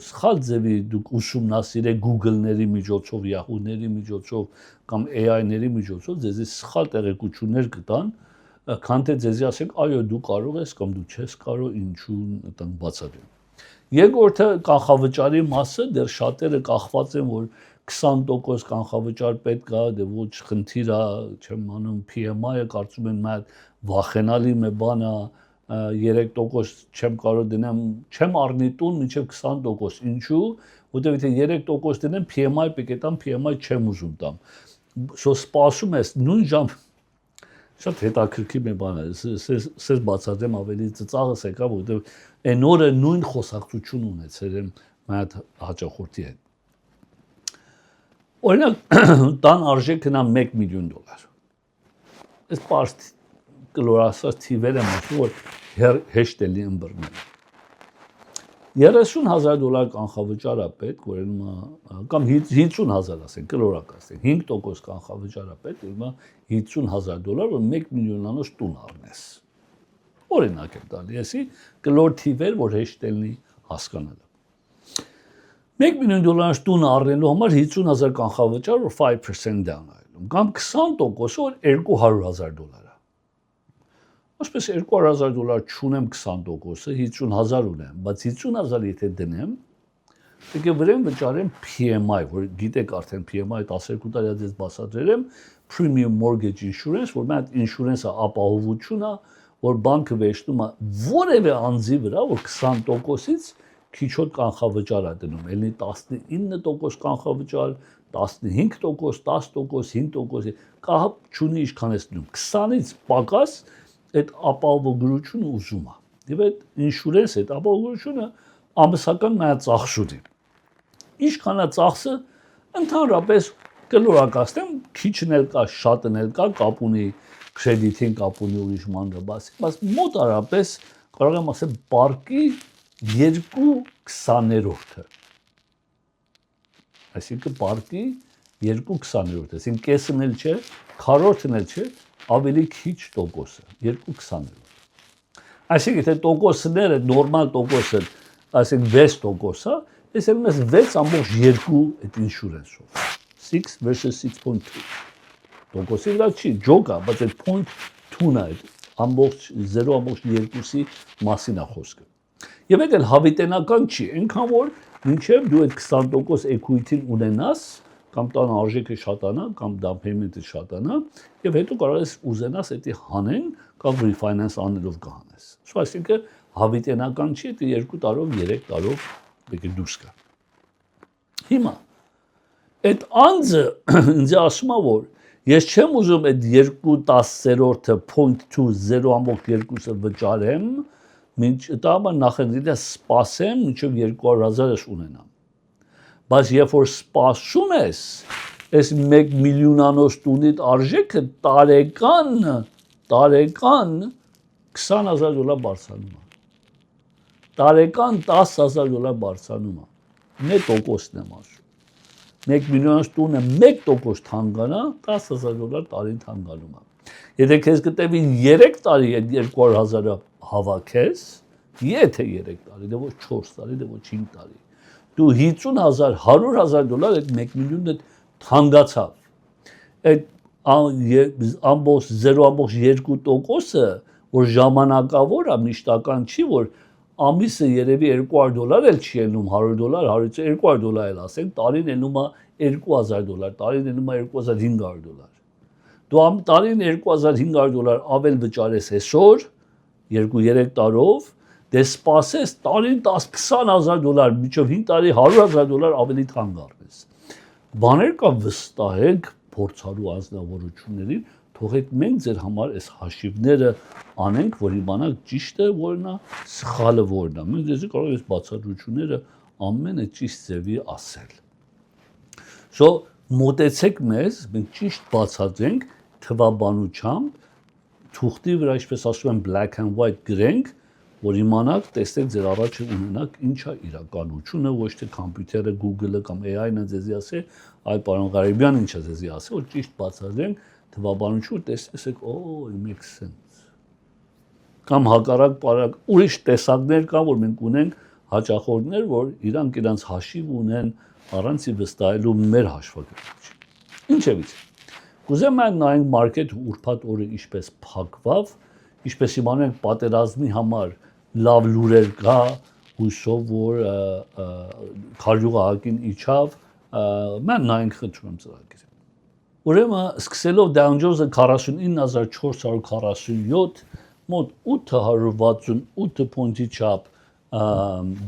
սխալ ձևի դուք ուսումնասիրեք Google-ների միջոցով, Yahoo-ների միջոցով կամ AI-ների միջոցով, ձեզի սխալ տեղեկություններ կտան, քան թե ձեզի ասենք, այո, դու կարող ես կամ դու չես կարող, ինչու տան բացատրեմ։ Երկրորդը կանխավճարի մասը, դեռ շատերը կախված են, որ 20% կանխավճար պետք է, դե ոչ խնդիր է, չեմ անում PMI-ը կարծում են մատ վախենալի մի բան է, 3% չեմ կարող դնեմ, չեմ առնի տուն մինչև 20%, ինչու, որտեղ եթե 3% դնեմ PMI պետք է տամ, PMI չեմ ուզում տամ։ So սպասում ես նույն ժամ շատ հետաքրքիր մի բան է, սես բացատրեմ ավելի ծծաղս եկա, որտեղ այն օրը նույն խոսակցություն ունեցել եմ մայր հաճախորդի հետ։ Օրինակ տան արժեքն է $1 միլիոն։ Այս պարզ կլորասած թիվերը մասում, որ հեշտ է լի ըմբռնել։ $30,000 կանխավճար է պետք, որ կամ 50,000 ասենք, կլորակ ասենք, 5% կանխավճար է պետք, $50,000, որ $1 միլիոնանոց տուն առնես։ Օրինակ եմ տալի, եսի կլոր թիվեր, որ հեշտ է լինի հասկանալը։ $1 միլիոն տուն առնելու համար 50,000 կանխավճար, որ 5% down այլում, կամ 20%, որ $200,000 է։ Այսպես $200,000 չունեմ 20%-ը, 50,000 ունեմ, բայց 50,000 եթե դնեմ, պետք է վրան վճարեմ PMI, որ գիտեք արդեն PMI 12 տարի ձեզ բացատրել եմ, Premium Mortgage Insurance, որ մատ insurance-ը ապահովություն է, որ բանկը վերցնում է որևէ անձի վրա, որ 20%-ից քիչոտ կանխավճար է դնում, ելնի 19% կանխավճար, 15%, 10%, 5%, կահապ չունի ինչքան ես դնում, 20-ից պակաս այդ ապահովությունը ուզում է։ Եվ այդ ինշուրենս, այդ ապահովությունը ամսական նայած ծախս ունի։ Ինչքան է ծախսը, ընդհանրապես կլորակացնեմ, քիչն էլ կա, շատն էլ կա, կապ ունի կրեդիթին, կապ ունի ուրիշ մանրաբասի, բայց մոտարապես կարող եմ ասել պարկի 2/20-ը։ Այսինքն պարկի 2/20-ը, այսինքն կեսն էլ չէ, քառորդն էլ չէ, ավելի քիչ տոկոսը, 2/20-ը։ Այսինքն եթե տոկոսները նորմալ տոկոսը, այսինքն 6%-ը, տեսել ես 6.2 այդ insurance-ով 6 versus 6.2 տոկոսի վրա չի ջոկա բայց այդ 0.2-ն է ամբողջ 0.2-ի մասին է խոսքը եւ այդ էլ հավիտենական չի այնքան որ մինչեւ դու այդ 20% equity-ն ունենաս կամ տան արժեքը շատանա կամ down payment-ը շատանա եւ հետո կարող ես ուզենաս դա հանեն կամ refinance անելով կհանես սա այսինքն հավիտենական չի դա 2 տարով 3 տարով պետք է դուրս գա հիմա այդ անձը ինձ ասում է որ ես չեմ ուզում այդ 2/10-ը 0.2-ը վճարեմ մինչ դա նախընտրել սպասեմ մինչև 200,000-ը ունենամ բայց երբ որ սպասում ես այս 1 միլիոնանոց տունիդ արժեքը տարեկան $20,000 բարձրանում է տարեկան $10,000 բարձրանում է նե տոկոսն եմ ասում 1 միլիոնանոց տունը 1% թանկանա $10,000 տարին թանկանում է եթե քեզ կտևի 3 տարի այդ 200,000-ը հավաքես եթե 3 տարի դե ոչ 4 տարի դե ոչ 5 տարի դու 50,000 $100,000 այդ 1 միլիոնը թանկացավ այդ ամբողջ 0.2%-ը որ ժամանակավոր է միշտական չի որ ամիսը երևի $200 էլ չի ելնում $100 $200 էլ ասենք տարին ելնում է $2,000 տարին ելնում է $2,500 դու տարին $2,500 ավել վճարես այսօր 2-3 տարով դե սպասես տարին $10,000-20,000 մինչև 5 տարի $100,000 ավելի թանկ առնես բաներ կա վստահեք փորձառու անձնավորություններին թողեք մենք ձեր համար այս հաշիվները անենք, որ իմանանք ճիշտը որն է, սխալը որն է։ Մենք դες կարող ենք բացատրությունները ամենը ճիշտ ձևի ասել։ So մոտեցեք մեզ, մենք ճիշտ բացատրենք թվաբանությամբ, թուղթի վրա, ինչպես ասում են black and white գրենք, որ իմանաք, տեսեք ձեր առաջը ունենաք ինչ է իրականությունը, ոչ թե համբյուտերը, Google-ը կամ AI-ն ձեզի ասի, այլ պարոն Ղարիբյան ինչ է ձեզի ասի, որ ճիշտ բացատրենք թվաբանություն, տեսեք, it makes sense։ Կամ հակառակ բարակ ուրիշ տեսակներ կան, որ մենք ունենք հաճախորդներ, որ իրանք իրանց հաշիվ ունեն առանց վստահելու մեր հաշվարկը։ Ինչևից։ Կուզեմ մենք նայենք մարքեթ ուրբաթ օրը ինչպես փակվավ, ինչպես իմանանք պատերազմի համար լավ լուրեր կա, հույսով որ քարյուղը հակին իջավ, մենք նայենք խնդրում եմ ծրագիրը։ Ուրեմն սկսելով Dow Jones-ը 49447 մոտ 868 պոինտի չափ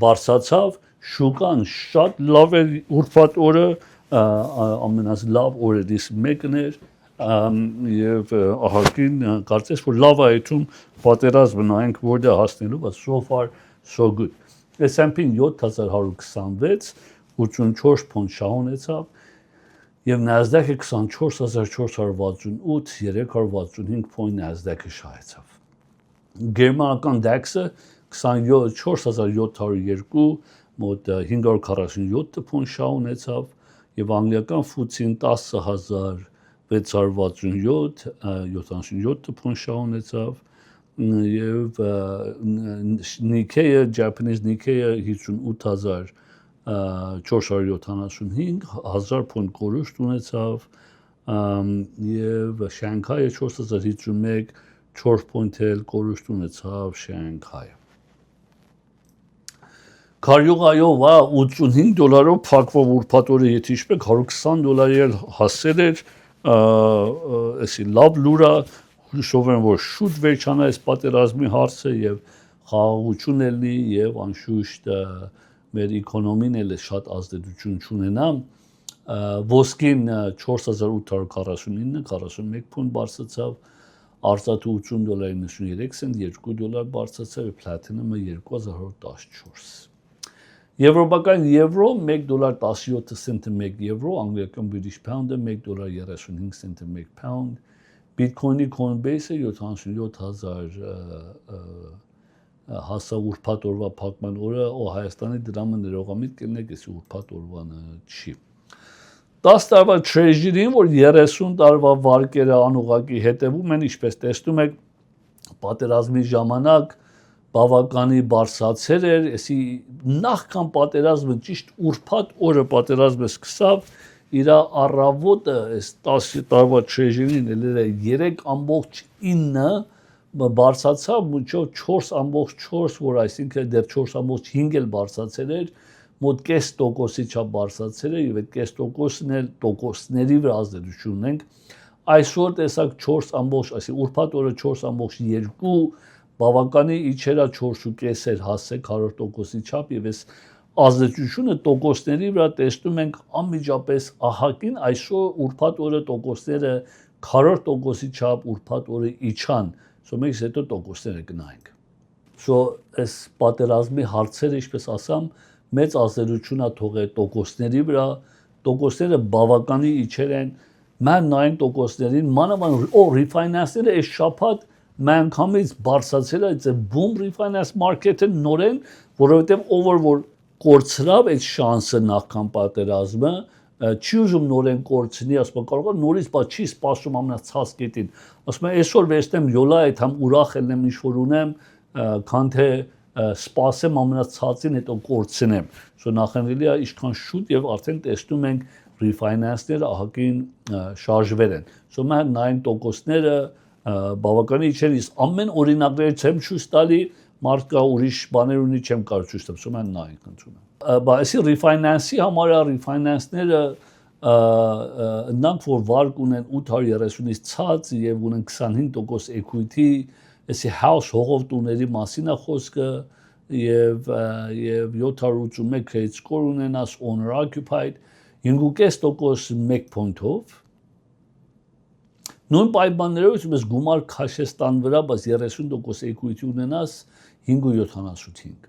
բարձրացավ, շուկան շատ լավ էր ուրբաթ օրը, ամենաս լավ օրերից մեկն էր եւ ահագին կարծես որ լավ է այդում պատերազմը նայենք որտեղ հասնելու, բայց so far so good։ S&P-ն 7126 84 պոնտ շահունեցավ եւ Nasdaq-ը 24468 365 պոնտ Nasdaq-ը շահեցավ։ Գերմանական DAX-ը 24702 մոտ 547 պոնտ շահունեցավ եւ անգլիական FTSE-ն 10667 77 պոնտ շահունեցավ եւ Nikkei-ը Japanese Nikkei-ը 58475 1000 պոնտ կորուստ ունեցավ եւ Shanghai-ը 4051 4 պոնտ էլ կորուստ ունեցավ Shanghai-ը Քարյուղայով $85 փակվող ուրբաթ օրը եթե իշխեք $120 էլ հասել էր էսի լավ լուրա հույսով եմ որ շուտ վերջանա այս պատերազմի հարցը եւ խաղաղություն ելնի եւ անշուշտ մեր էկոնոմին էլ շատ ազդեցություն չունենա ոսկին 4849 41 պոնտ բարձրացավ արծաթը $80.93 սենտ $2 բարձրացավ եւ պլատինումը 2114 Եվրոպական եվրո $1.17 սենտը 1 եվրո, անգլիական British pound-ը $1.35 սենտը 1 pound, Bitcoin-ի Coinbase-ը 77000 հասավ ուրբաթ օրվա փակման օրը, Հայաստանի դրամը ներողամիտ կլինեք, էսի ուրբաթ օրվանը չի։ 10 տարվա treasury-ին, որ 30 տարվա վարկերը անուղղակի հետևում են, ինչպես տեսնում եք, պատերազմի ժամանակ բավականի բարձրացել էր, էսի նախքան պատերազմը ճիշտ ուրբաթ օրը պատերազմը սկսավ, իր առավոտը այս 10 տարվա treasury-ին ելել է 3.9 բարձրացավ մինչև 4.4, որ այսինքն դեռ 4.5 էլ բարձրացել էր, մոտ կես տոկոսի չափ բարձրացել է եւ այդ կես տոկոսն էլ տոկոսների վրա ազդեցություն ունենք այսօր տեսակ 4.5 այսի ուրբաթ օրը 4.2 բավականի իջերա 4.5 էր հասել 100%-ի չափ եւ այս ազդեցությունը տոկոսների վրա տեսնում ենք անմիջապես ահագին այսօր ուրբաթ օրը տոկոսները 100%-ի չափ ուրբաթ օրը իջան so մենք հետո տոկոսները գնայինք so այս պատերազմի հարցերը ինչպես ասամ մեծ ազդեցություն է թողել տոկոսների վրա տոկոսները բավականի իջել են Mən նայենք տոկոսներին մանավանդ refinance-ները այս շաբաթ մանկամից բարձրացել է այդ boom refinance market-ը նորեն որովհետև over որ կորցրավ այդ շանսը նախքան պատերազմը չի ուզում նորեն կորցնի ասում կարող է նորից բա չի սպասում ամենացած կետին ասում այսօր վերցնեմ յոլա այդ համ ուրախ ելնեմ ինչ որ ունեմ քան թե սպասեմ ամենացածին հետո կորցնեմ so նախանցելի է ինչքան շուտ եւ արդեն տեսնում ենք refinance-ները ահագին շարժվել են so մենք նայենք տոկոսները բավականի իջել իսկ ամեն օրինակները չեմ ցույց տալի մարդ կա ուրիշ բաներ ունի չեմ կարող ցույց տալ so մենք նայենք ընդունում բայց այսի refinance-ի համար refinance-ները նրանք որ վարկ ունեն 830-ից ցած եւ ունեն 25% equity այսի house հողով տուների մասին է խոսքը եւ 781 credit score ունենաս owner occupied 5.5% 1 point-ով նույն պայմաններով ես գումար քաշես տան վրա բայց 30% equity ունենաս 5.75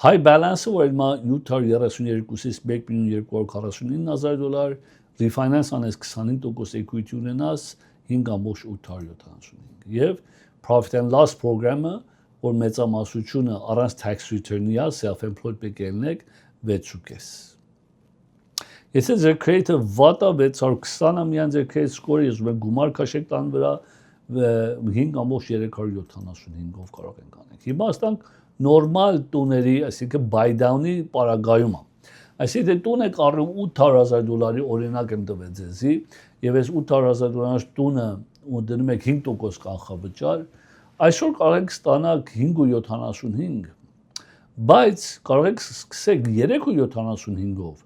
high balance-ը որ հիմա 732-ից 1.249,000 refinance անես 25% equity ունենաս 5.875 եւ profit and loss program-ը որ մեծամասնությունը առանց tax return-ի է self-employed բեկելնեք 6.5 Եթե ձեր credit-ը վատա 620 ամյան ձեր credit score-ը ես ուզում գումար քաշեք տան վրա 5.375-ով կարող ենք անենք։ Հիմա ստանք նորմալ տուների, այսինքն buy down-ի պարագայում է։ Այսինքն տուն եք առնում $800,000 օրինակ եմ տվել ձեզի, եւ այս $800,000 տունը ու դնում եք 5% կանխավճար, այսօր կարող եք ստանալ 5.75, բայց կարող եք սկսեք 3.75-ով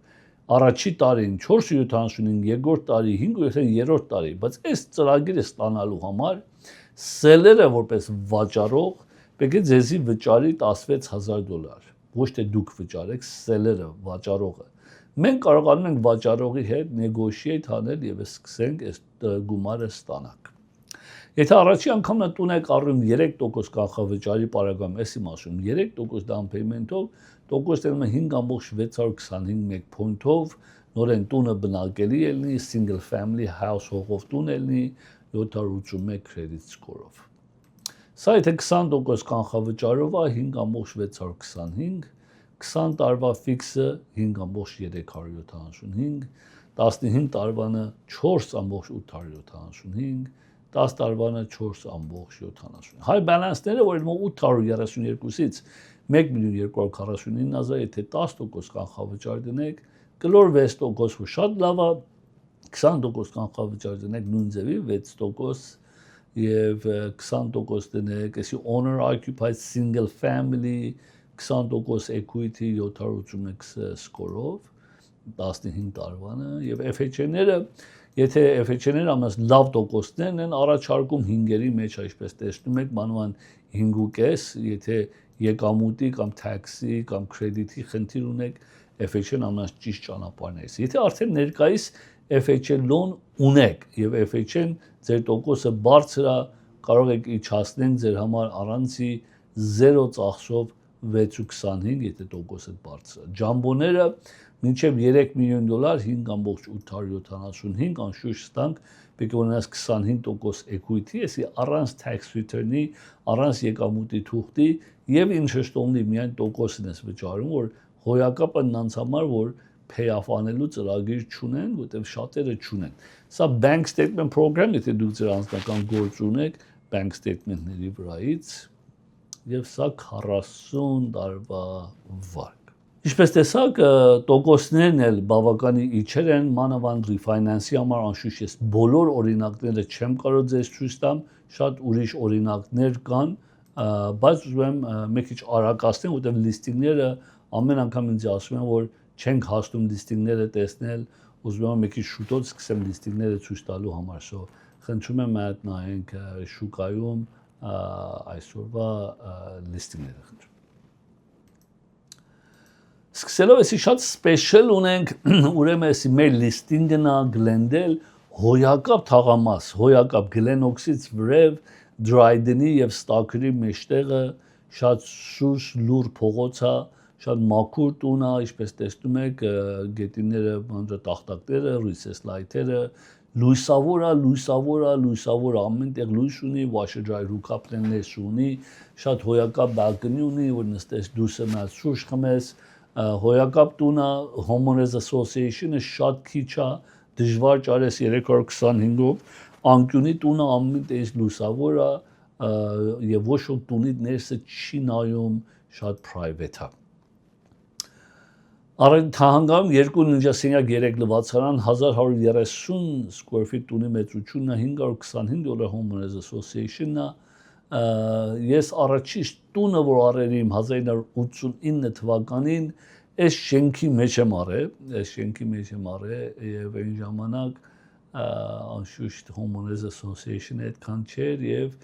առաջի տարին 4.75, երկրորդ տարի 5.7, երրորդ տարի, բայց այս ծրագիրը ստանալու համար սելերը որպես վաճառող պետք է ձեզի վճարի $16,000, ոչ թե դուք վճարեք սելերը վաճառողը։ Մենք կարողանում ենք վաճառողի հետ negotiate անել եւ սկսենք այս գումարը ստանալ։ Եթե առաջի անգամն տուն եք առնում 3% կանխավճարի պարագայում, էսի մասում 3% down payment-ով, տոկոս դնում է 5.625 point-ով, նորեն տունը բնակելի ելնի, single family house հողով տուն ելնի, 781 credit score-ով։ Սա եթե 20% կանխավճարով է 5.625, 20 տարվա fix-ը 5.375, 15 տարվանը 4.875, 10 տարվանը 4.75։ High balance-ները, որ 832-ից 1.249,000, եթե 10% կանխավճար դնեք, կլոր 6%, որ շատ լավ է, 20% կանխավճար դնեք նույն ձևի 6% եւ 20% դնեք, այսի owner occupied single family 20% equity 781 score-ով 15 տարվանը եւ FHA-ները Եթե FHA-ները ամենից լավ տոկոսներն են առաջարկում 5-երի մեջ, այսպես տեսնում եք, մանավանդ 5.5, եթե եկամուտի կամ tax-ի կամ credit-ի խնդիր ունեք, FHA-ն ամենից ճիշտ ճանապարհն է։ Եթե արդեն ներկայիս FHA loan ունեք եւ FHA-ն ձեր տոկոսը բարձր է, կարող եք իջացնել ձեր համար առանցի 0 ծախսով 6.25, եթե տոկոսը բարձր է։ Ջամբոները մինչև $3 միլիոն 5.875 անշուշտ ստանք, պետք է ունենաս 25% equity, այսի առանց tax return-ի, առանց եկամուտի թուղթի եւ ինշեշտոնի միայն տոկոսն ես վճարում, որ հոյակապը նրանց համար, որ pay off անելու ծրագիր չունեն, որտեղ շատերը չունեն։ Սա bank statement program, եթե դուք ձեր անձնական գործ ունեք bank statement-ների վրայից եւ սա 40 տարվա վարկ։ Ինչպես տեսակ, տոկոսներն էլ բավականի իջեր են, մանավանդ ռիֆայնանսի համար անշուշտ ես բոլոր օրինակները չեմ կարող ձեզ ցույց տամ, շատ ուրիշ օրինակներ կան, բայց ուզում եմ մի քիչ արագացնեմ, որտեղ լիստինգները ամեն անգամ ինձ ասում են, որ չենք հասնում լիստինգները տեսնել, ուզում եմ մի քիչ շուտով սկսեմ լիստինգները ցույց տալու համար, so խնդրում եմ այդ նայենք շուկայում այսօրվա լիստինգները խնդրում։ Սկսելով էսի շատ սպեշալ ունենք, ուրեմն էսի մեր լիստինգն է գլենդել հոյակապ թաղամաս, հոյակապ գլենոքսից վրև դրայդենի եւ ստաքրի մեջտեղը շատ սուս լուր փողոց է, շատ մաքուր տուն է, ինչպես տեսնում եք, գետինները, տախտակները, ռիսես լայթերը, լույսավոր ամեն տեղ լույս ունի, վաշրջայ ռուկապներս ունի, շատ հոյակապ բալկոնի ունի, որ նստես դուրսը մած շուշ խմես, հոյակապ տունը Homeowners Association-ը շատ քիչ է, դժվար ճարես 325-ով, անկյունի տունը ամեն տես լույսավոր է եւ ոչ ոք տունի ներսը չի նայում, շատ private է։ Թահանգամ 2 ննջասենյակ 3 լվացարան 1130 square feet տունի մեծությունն է $525 Homeowners Association-ը ես առաջի տունը որ արել իմ 1989 թվականին այս շենքի մեջ եմ արել եւ այն ժամանակ անշուշտ Homeowners Association-ը այդքան չէր եւ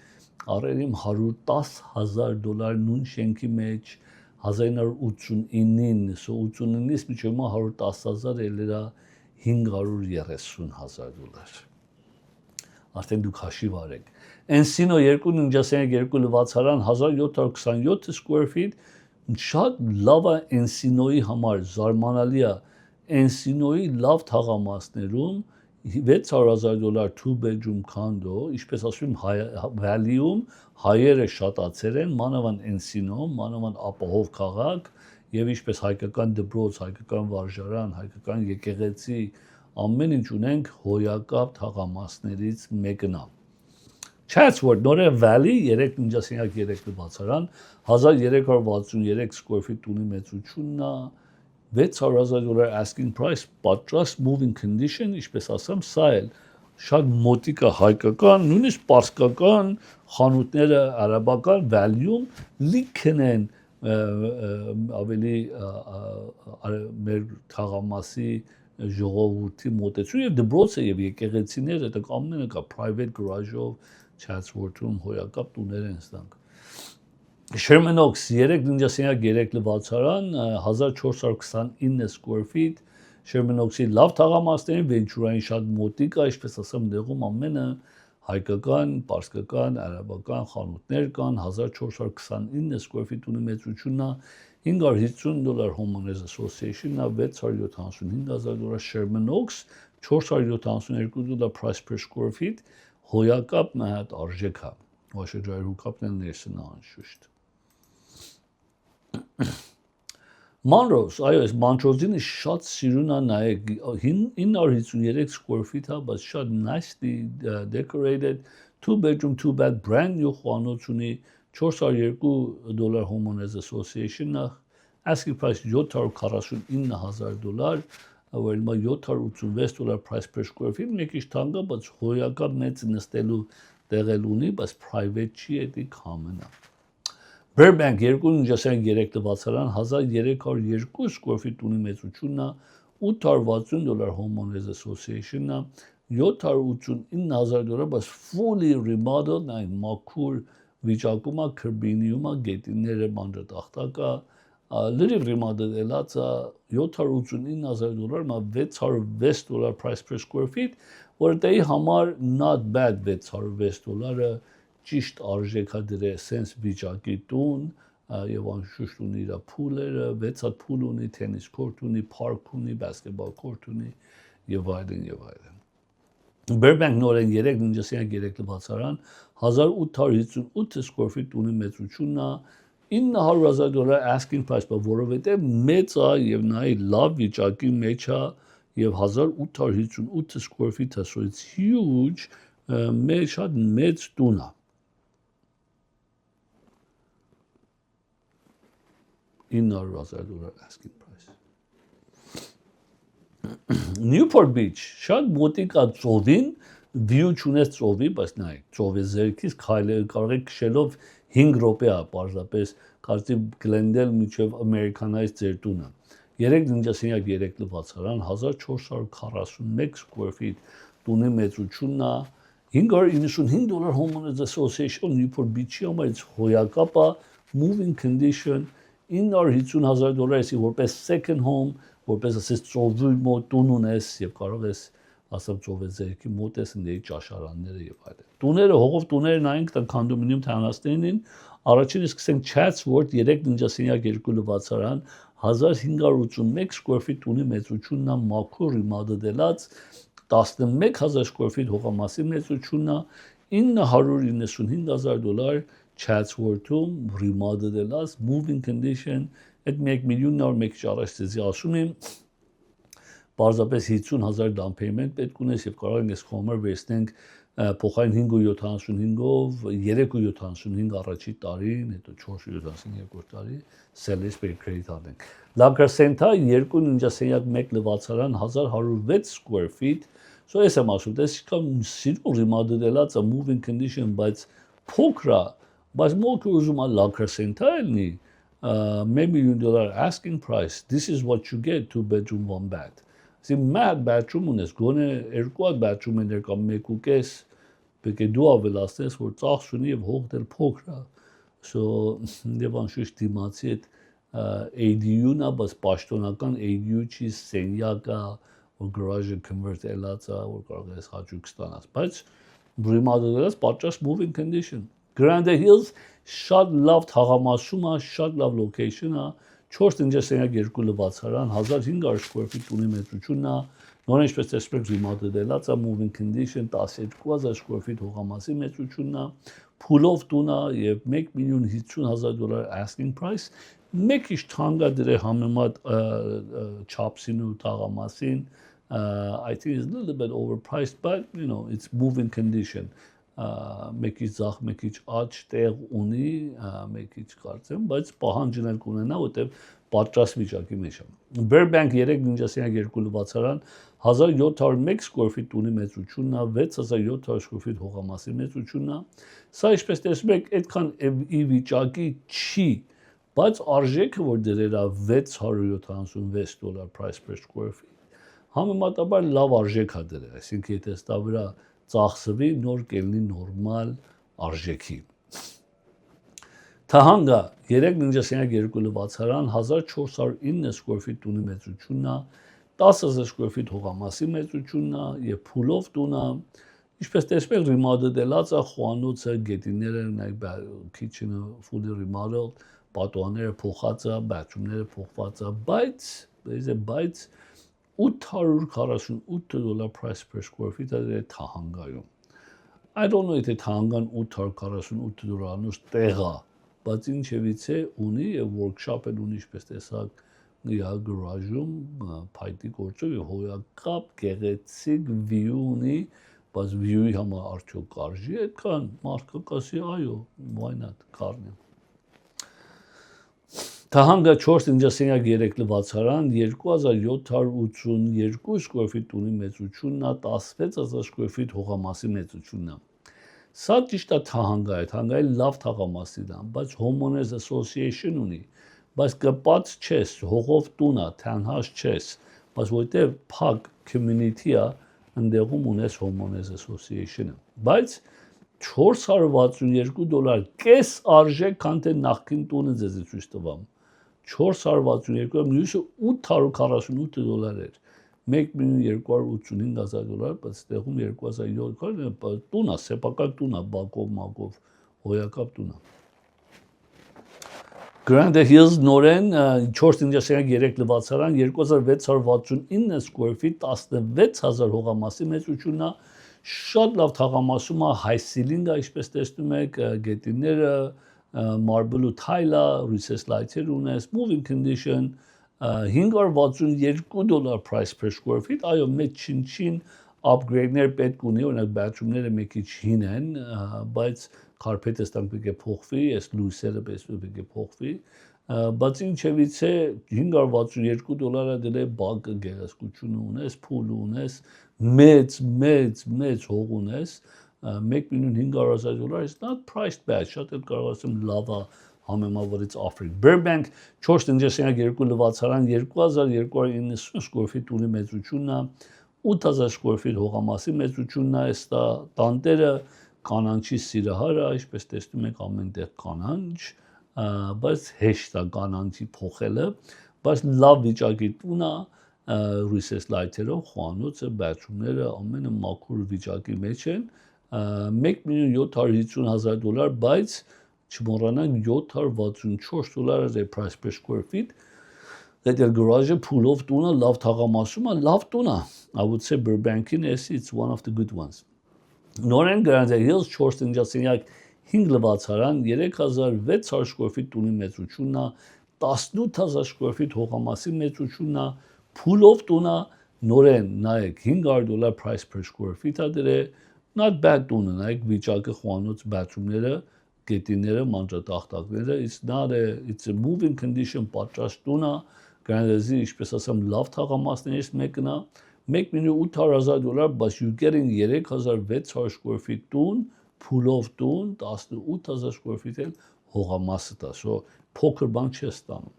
արել իմ $110,000 նույն շենքի մեջ 1989-ին, 89-ից մինչև 110,000 էլերա $530,000։ Արդեն դուք հաշիվ արեք։ Encino 2 ննջասենյակ 2 լվացարան 1727 square feet շատ լավ է Encino-ի համար, զարմանալի է։ Encino-ի լավ թաղամասներում $600,000 two bedroom condo, ինչպես ասում Valley-ում հայերը շատացել են, մանավանդ Encino, մանավանդ ապահով քաղաք եւ ինչպես հայկական դպրոց, հայկական վարժարան, հայկական եկեղեցի, ամեն ինչ ունենք հոյակապ թաղամասներից մեկն է։ Chatsworth նորը Valley 3 ննջասենյակ 3 լվացարան 1363 square feet տունի մեծությունն է $600,000 asking price, պատրաստ moving condition, ինչպես ասեմ, սա էլ շատ մոտիկ է հայկական, նույնիսկ պարսկական խանութները արաբական value-ում լիքն են ավելի մեր թաղամասի ժողովրդի մոտեցում եւ դպրոցը եւ եկեղեցիները, դա ամենը կա private garage-ով Chatsworth-ում հոյակապ տուներ են ստանք։ Sherman Oaks 3 ննջասենյակ 3 լվացարան 1429 square feet Sherman Oaks-ի լավ թաղամասներին Ventura-ին շատ մոտիկ է, ինչպես ասեմ, դեղում ամենը հայկական, պարսկական, արաբական խանութներ կան, 1429 square feet ունի մեծությունն է, $550 Homeowners Association-ը, $675,000 Sherman Oaks, $472 price per square feet, հոյակապ մի հատ արժեք է, վաշրջայ ռուկապն են ներսն անշուշտ։ Montrose, այո, այս Montrose-ին շատ սիրուն է նայեք, 953 square feet է, բայց շատ nicely decorated, 2 bedroom, 2 bath, brand new խանութ ունի, $402 Homeowners Association-ը, asking price $749,000, որ հիմա $786 price per square feet, մի քիչ թանկ է, բայց հոյակապ մեծ նստելու տեղել ունի, բայց private չի, էդի common է։ Burbank 2 ննջասենյակ 3 լվացարան 1302 square feet ունի մեծությունն է, $860 Homeowners Association-ը, $789,000, բայց fully remodeled, այն մաքուր վիճակում է, քրբինիում է, գետինները մանրատախտակ է, լրիվ remodel-ելած է, $789,000, մա $606 price per square feet, որտեղի համար not bad $606-ը ճիշտ արժեք է դրել sense վիճակի տուն եւ անշուշտ ունի իր փուլերը, 6 հատ փուլ ունի, tennis court ունի, park ունի, basketball court ունի եւ այլն եւ այլն։ Burbank նորեն 3 ննջասենյակ 3 լվացարան 1858 square feet ունի մեծությունն է, $900,000 asking price, որովհետեւ մեծ է եւ նայ լավ վիճակի մեջ է եւ 1858 square feet է, so it's huge, շատ մեծ տուն է։ $900,000 asking price. Newport Beach, շատ մոտիկ է ծովին, view չունես ծովի, բայց նայեք, ծովի ձերքից կարող եք քշելով 5 րոպե է պարզապես, կարծի Glendale միջև American-ից ձեր տունը։ 3 ննջասենյակ 3 լվացարան, 1441 square feet տունի մեծությունն է, $595 Homeowners Association Newport Beach-ի համար հոյակապ է, moving condition, $950,000 էսի որպես second home, որպես ասես ծովի մոտ տուն ունես եւ կարող ես ասեմ ծովի ձերքի մոտ ես դերի ճաշարանները եւ այլն։ Տուները հողով տուները նայենք տան կոնդոմինիում թանաստերին, առաջինը սկսենք Chatsworth 3 ննջասենյակ 2 լվացարան, 1581 square feet տունի մեծությունն է, մաքուր իմադելած 11000 square feet հողամասի մեծությունն է, $995,000 Chatsworth-ում remodel-ած moving condition, այդ 1 միլիոնն որ մեկ ճարաշ ձեզի ասում եմ, պարզապես 50,000 down payment պետք ունես եւ կարող ենք այս խոմը վերցնենք փոխային 5.75-ով 3.75 առաջի տարին, հետո 4.72 տարի sellers pay credit անենք։ La Crescenta 2 ննջասենյակ 1 լվացարան 1106 square feet, so ես եմ ասում, դες կամ սիրուն remodel-ած moving condition, բայց փոքր է, բայց մոքը ուզում է La Crescenta լինի, $1 million asking price. This is what you get, 2 bedroom, 1 bath. See, mad bedroom ունես, գոնե 2 bedroom են կամ 1.5, պետք է դու ավելացնես, որ ծախս ունի եւ հող դեռ փոքր է։ So, եւ անշուշտ դիմացի այդ ADU-ն է, բայց պաշտոնական ADU չի սենյակը, որ garage-ը convert-ելած է, որ կարող ես հաճույք ստանաս, բայց remodel-ած պատրաստ moving condition։ Grand Hills շատ լավ թաղամասում է, շատ լավ location է, 4 ննջասենյակ 2 լվացարան, 1500 square feet տունի մեծությունն է, նոր ինչպես տեսեք remodel-ած է, moving condition, 12000 square feet հողամասի մեծությունն է, փուլով տուն է եւ $1,50,000 asking price, մեկ ինչ թանկ է դրե համեմատ չափսին ու թաղամասին, I think it's a little bit overpriced, but you know, it's moving condition. Մեկի ցախ, մեկի աճ տեղ ունի, մեկի կարծեմ, բայց պահանջն էլ կունենա, որտեղ պատրաստ վիճակի մեջ է։ Burbank 3 ննջասենյակ 2 լվացարան, 1701 square feet տունի մեծությունն է, 6700 square feet հողամասի մեծությունն է։ Սա ինչպես տեսնում եք, այդքան ի վիճակի չի, բայց արժեքը որ դրել է $676 price per square feet։ Համեմատաբար լավ արժեք է դրել, այսինքն եթե ստա վրա ծախսվի նոր կելնի նորմալ արժեքի։ Թահանգա 3 ննջասենյակ 2 լվացարան, 1409 square feet տունի մեծությունն է, 10000 square feet հողամասի մեծությունն է եւ փուլով տունը, ինչպես տեսնում եք remodel-ած է, խոհանոցը, գետինները, kitchen-ը fully remodel, պատուհանները փոխած է, bathroom-ները փոխված է, բայց $848 price per square feet է թահանգայում։ I don't know եթե թահանգան $848 անուշ տեղ է, բայց ինչևից է ունի եւ workshop էլ ունի, ինչպես տեսակ garage-ում, փայտի գործով եւ հոյակապ գեղեցիկ view ունի, բայց view-ի համար արդյոք կարժի այդքան, մարդը կասի այո, why not, կարնի։ Թահանգա 4 ննջասենյակ 3 լվացարան, 2782 square feet տունի մեծությունն է, 16000 square feet հողամասի մեծությունն է։ Սա ճիշտ է թահանգայի լավ թաղամասին է, բայց Homeowners Association ունի, բայց կպած չես, հողով տուն է, townhouse չես, բայց որտեղ փակ community է, ընդեղում ունես Homeowners Association-ը, բայց $462 կես արժեք, քան թե նախքին տունը ձեզի ցույց տվամ։ 462, մյուսը $848 էր, $1,285,000, բայց տեղում 2700 տուն է, սեփական տուն է, բակով, մակով, հոյակապ տուն է։ Grand Hills նորեն 4 ննջասենյակ 3 լվացարան, 2669 square feet, 16000 հողամասի մեծությունն է, շատ լավ թաղամասում է, high ceiling է, ինչպես տեսնում եք, գետինները, marble-ու tile-ը, recessed light-եր ունես, moving condition, $562 price per square feet, այո, մեծ չին upgrade-ներ պետք ունի, օրինակ bathroom-ները մեկի չհին են, բայց carpet-ը ստանք պետք է փոխվի, այս լույսերը պետք է փոխվի, բայց ինչևից է $562 դրե բակը գեղեցկություն ունես, փուլ ունես, մեծ հող ունես, $1,500,000 is not priced bad, շատ էլ կարող ասեմ լավ է համեմատվից Africa. Burbank 4 տնտեսական երկու լվացարան 2290 square feet ունի մեծությունն է, 8000 square feet հողամասի մեծությունն է, ստա տանտերը կանանչի սիրահարը, այսպես տեսնում եք ամենտեղ կանանչ, բայց հեշտ է կանանչի փոխելը, բայց լավ վիճակի տուն է, ռուսես լայթերով, խոհանոցը, բացումները ամենը մաքուր վիճակի մեջ են, $1,750,000, բայց չմոռանանք $764 է price per square feet, that garage փուլով տունը լավ թաղամասում է, լավ տուն է, I would say Burbank-ին it's one of the good ones. Նորեն Grand Hills 4 տնտեսական 5 լվացարան 3600 square feet տունի մեծությունն է, 18000 square feet հողամասի մեծությունն է, փուլով տունը նորեն նայեք $500 price per square feet է դրե, not bad տունը, նայեք վիճակը, խոհանոց, բացումները, գետիները, մանրատախտակները, it's a moving condition պատրաստ տունը, Grand Hills-ի ինչպես ասեմ լավ թաղամասներից մեկն է, $1,800,000, but you getting 3600 square feet տուն, փուլով տուն, 18000 square feet էլ հողամասը տա, so փոքր բան չես ստանում։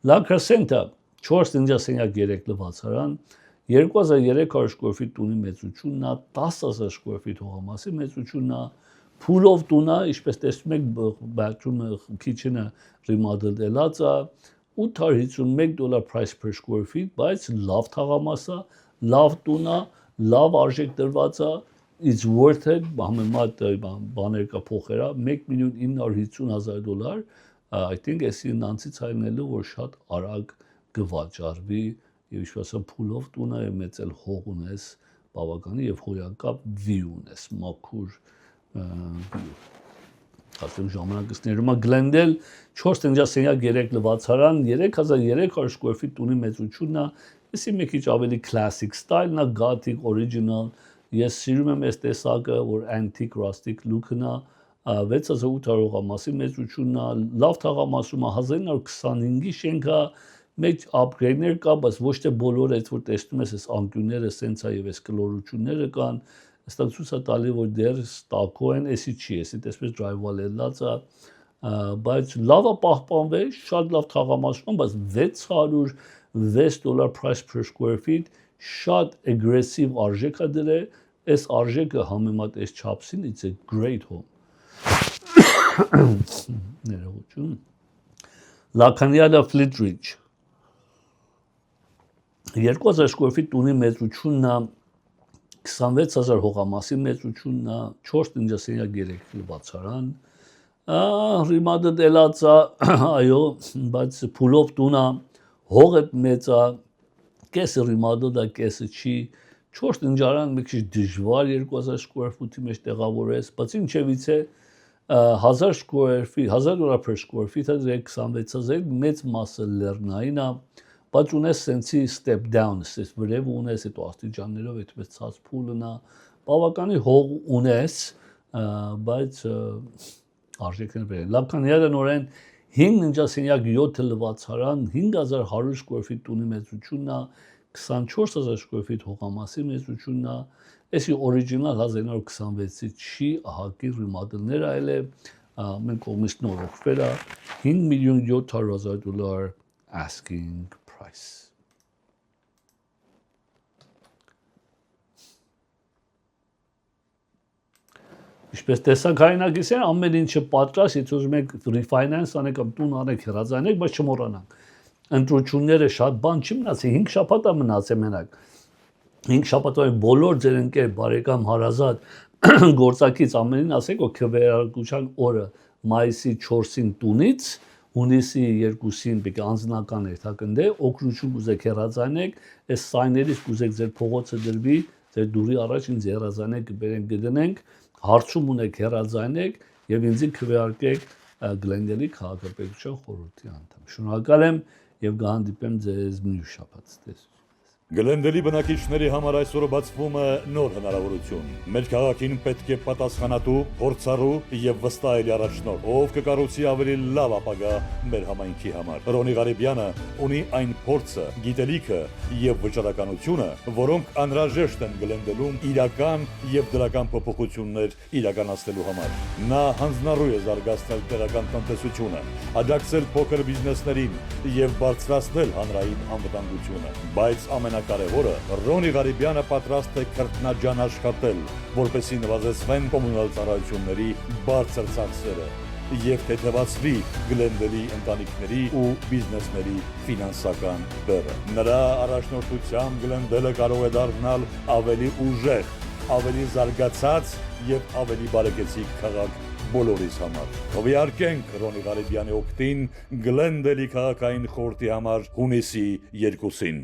La Crescenta 4 տնտեսական 3 լվացարան 2300 square feet տունի մեծությունն է, 10000 square feet հողամասի մեծությունն է, փուլով տունը, ինչպես տեսնում եք, bathroom-ը, kitchen-ը remodel ելած է, $851 price per square feet, բայց լավ թաղամաս է, լավ տուն է, լավ արժեք դրված է, it's worth it, համեմատ բաներ կա փոխերա, $1,950,000, I think էսի նանցից հայտնելու, որ շատ արագ գվաճարվի, եւ ինչպես ասեմ, փուլով տունը է մեծ էլ հող ունես, բավականի եւ հոյակապ view ունես, մաքուր view։ Ասեմ ժամանակներում Glendale 4 տնտեսական 3 լվացարան 3300 square feet տունի մեծությունն է, Էսի մի քիչ ավելի classic style-ն է, gothic, original, ես սիրում եմ այս տեսակը, որ antique, rustic look-ն է, 6800 հողամասի մեծությունն է, լավ թաղամասում է, 1925-ի շենք է, մեջ upgrade-ներ կա, բայց ոչ թե բոլորը այդ որ տեսնում ես, այս անկյունները, սենց է եւ այս կլորությունները կան, այստեղ ցույց է տալի, որ դեռ ստակո են, էսի չի, էսի տեսպես drive-ալ ելած է, բայց լավ է պահպանվել, շատ լավ թաղամասում, բայց $606 price per square feet, շատ aggressive արժեք է դրե, այս արժեքը համեմատ այս չափսին, it's a great home։ Ներողություն։ La Cañada Fleet Ridge 2000 square feet տունի մեծությունն է, 26000 հողամասի մեծությունն է, 4 տնտեսական 3 լվացարան, ռիմադը դելած է, այո, բայց փուլով տունը, հողը մեծ է, կեսը ռիմադը դա կեսը չի, 4 տնջարան մի քիչ դժվար 2000 square foot-ի մեջ տեղավորես, բայց ինչևից է 1000 square feet, $1000 per square feet-ը 26000 մեծ մասը լեռնային է, բայց ունես սենցի step down, սես վրև ունես, այդ աստիճաններով այդպես ցած փուլն է, բավականի հող ունես, բայց արժեքները բերեն։ La Cañada նորեն 5 տնտեսական 7 լվացարան, 5100 square feet տունի մեծությունն է, 24000 square feet հողամասի մեծությունն է, էսի original 1926-ի չի, ահագին remodel-ներ այլ է, մենք կողմից նորոգվել է, $5,700,000 asking price։ Ինչպես տեսակ հայնակիսեն, ամեն ինչը պատրաստ, եթե ուզում եք refinance անեք կամ տուն անեք, հեռացանեք, բայց չմոռանանք։ Ընտրությունները շատ բան չի մնացի, 5 շաբաթ է մնացել մենակ։ 5 շաբաթով բոլոր ձեր ընկեր, բարեկամ, հարազատ, գործակից ամենին ասեք, որ քվեարկության օրը մայիսի 4-ին տունից, հունիսի 2-ին պետք է անձնական երթակնդե, օգնություն կուզեք հեռացանեք, այս սայներից կուզեք ձեր փողոցը դրվի, ձեր դուրի առաջ ինձ հեռացանեք, կբերենք գտնենք, հարցում ունեք հեռացանեք եւ ինձ քվեարկեք Glendale-ի քաղաքապետության խորհրդի անդամ։ Շնորհակալ եմ եւ կհանդիպեմ ձեզ մյուս շաբաթ։ Գլենդելի բնակիչների համար այսօր բացվում է նոր հնարավորություն։ Մեր քաղաքին պետք է պատասխանատու, փորձառու եւ վստահելի առաջնորդ, ով կկառուցի ավելի լավ ապագա մեր համայնքի համար։ Ռոնի Ղարիբյանը ունի այն փորձը, գիտելիքը եւ վճռականությունը, որոնք անհրաժեշտ են Գլենդելում իրական եւ դրական փոփոխություններ իրականացնելու համար։ Նա հանձնառու է զարգացնել տեղական տնտեսությունը, աջակցել փոքր բիզնեսներին եւ բարձրացնել հանրային անվտանգությունը, բայց ամենակարևորը Ռոնի Ղարիբյանը պատրաստ է քրտնաջան աշխատել, որպեսզի նվազեցվեն կոմունալ ծառայությունների բարձր ծախսերը եւ թեթևացվի Գլենդելի ընտանիքների ու բիզնեսների ֆինանսական բեռը։ Նրա առաջնորդությամբ Գլենդելը կարող է դառնալ ավելի ուժեղ, ավելի զարգացած եւ ավելի բարեկեցիկ քաղաք բոլորիս համար։ Քվեարկենք Ռոնի Ղարիբյանի օգտին Գլենդելի քաղաքային խորհրդի համար հունիսի 2-ին։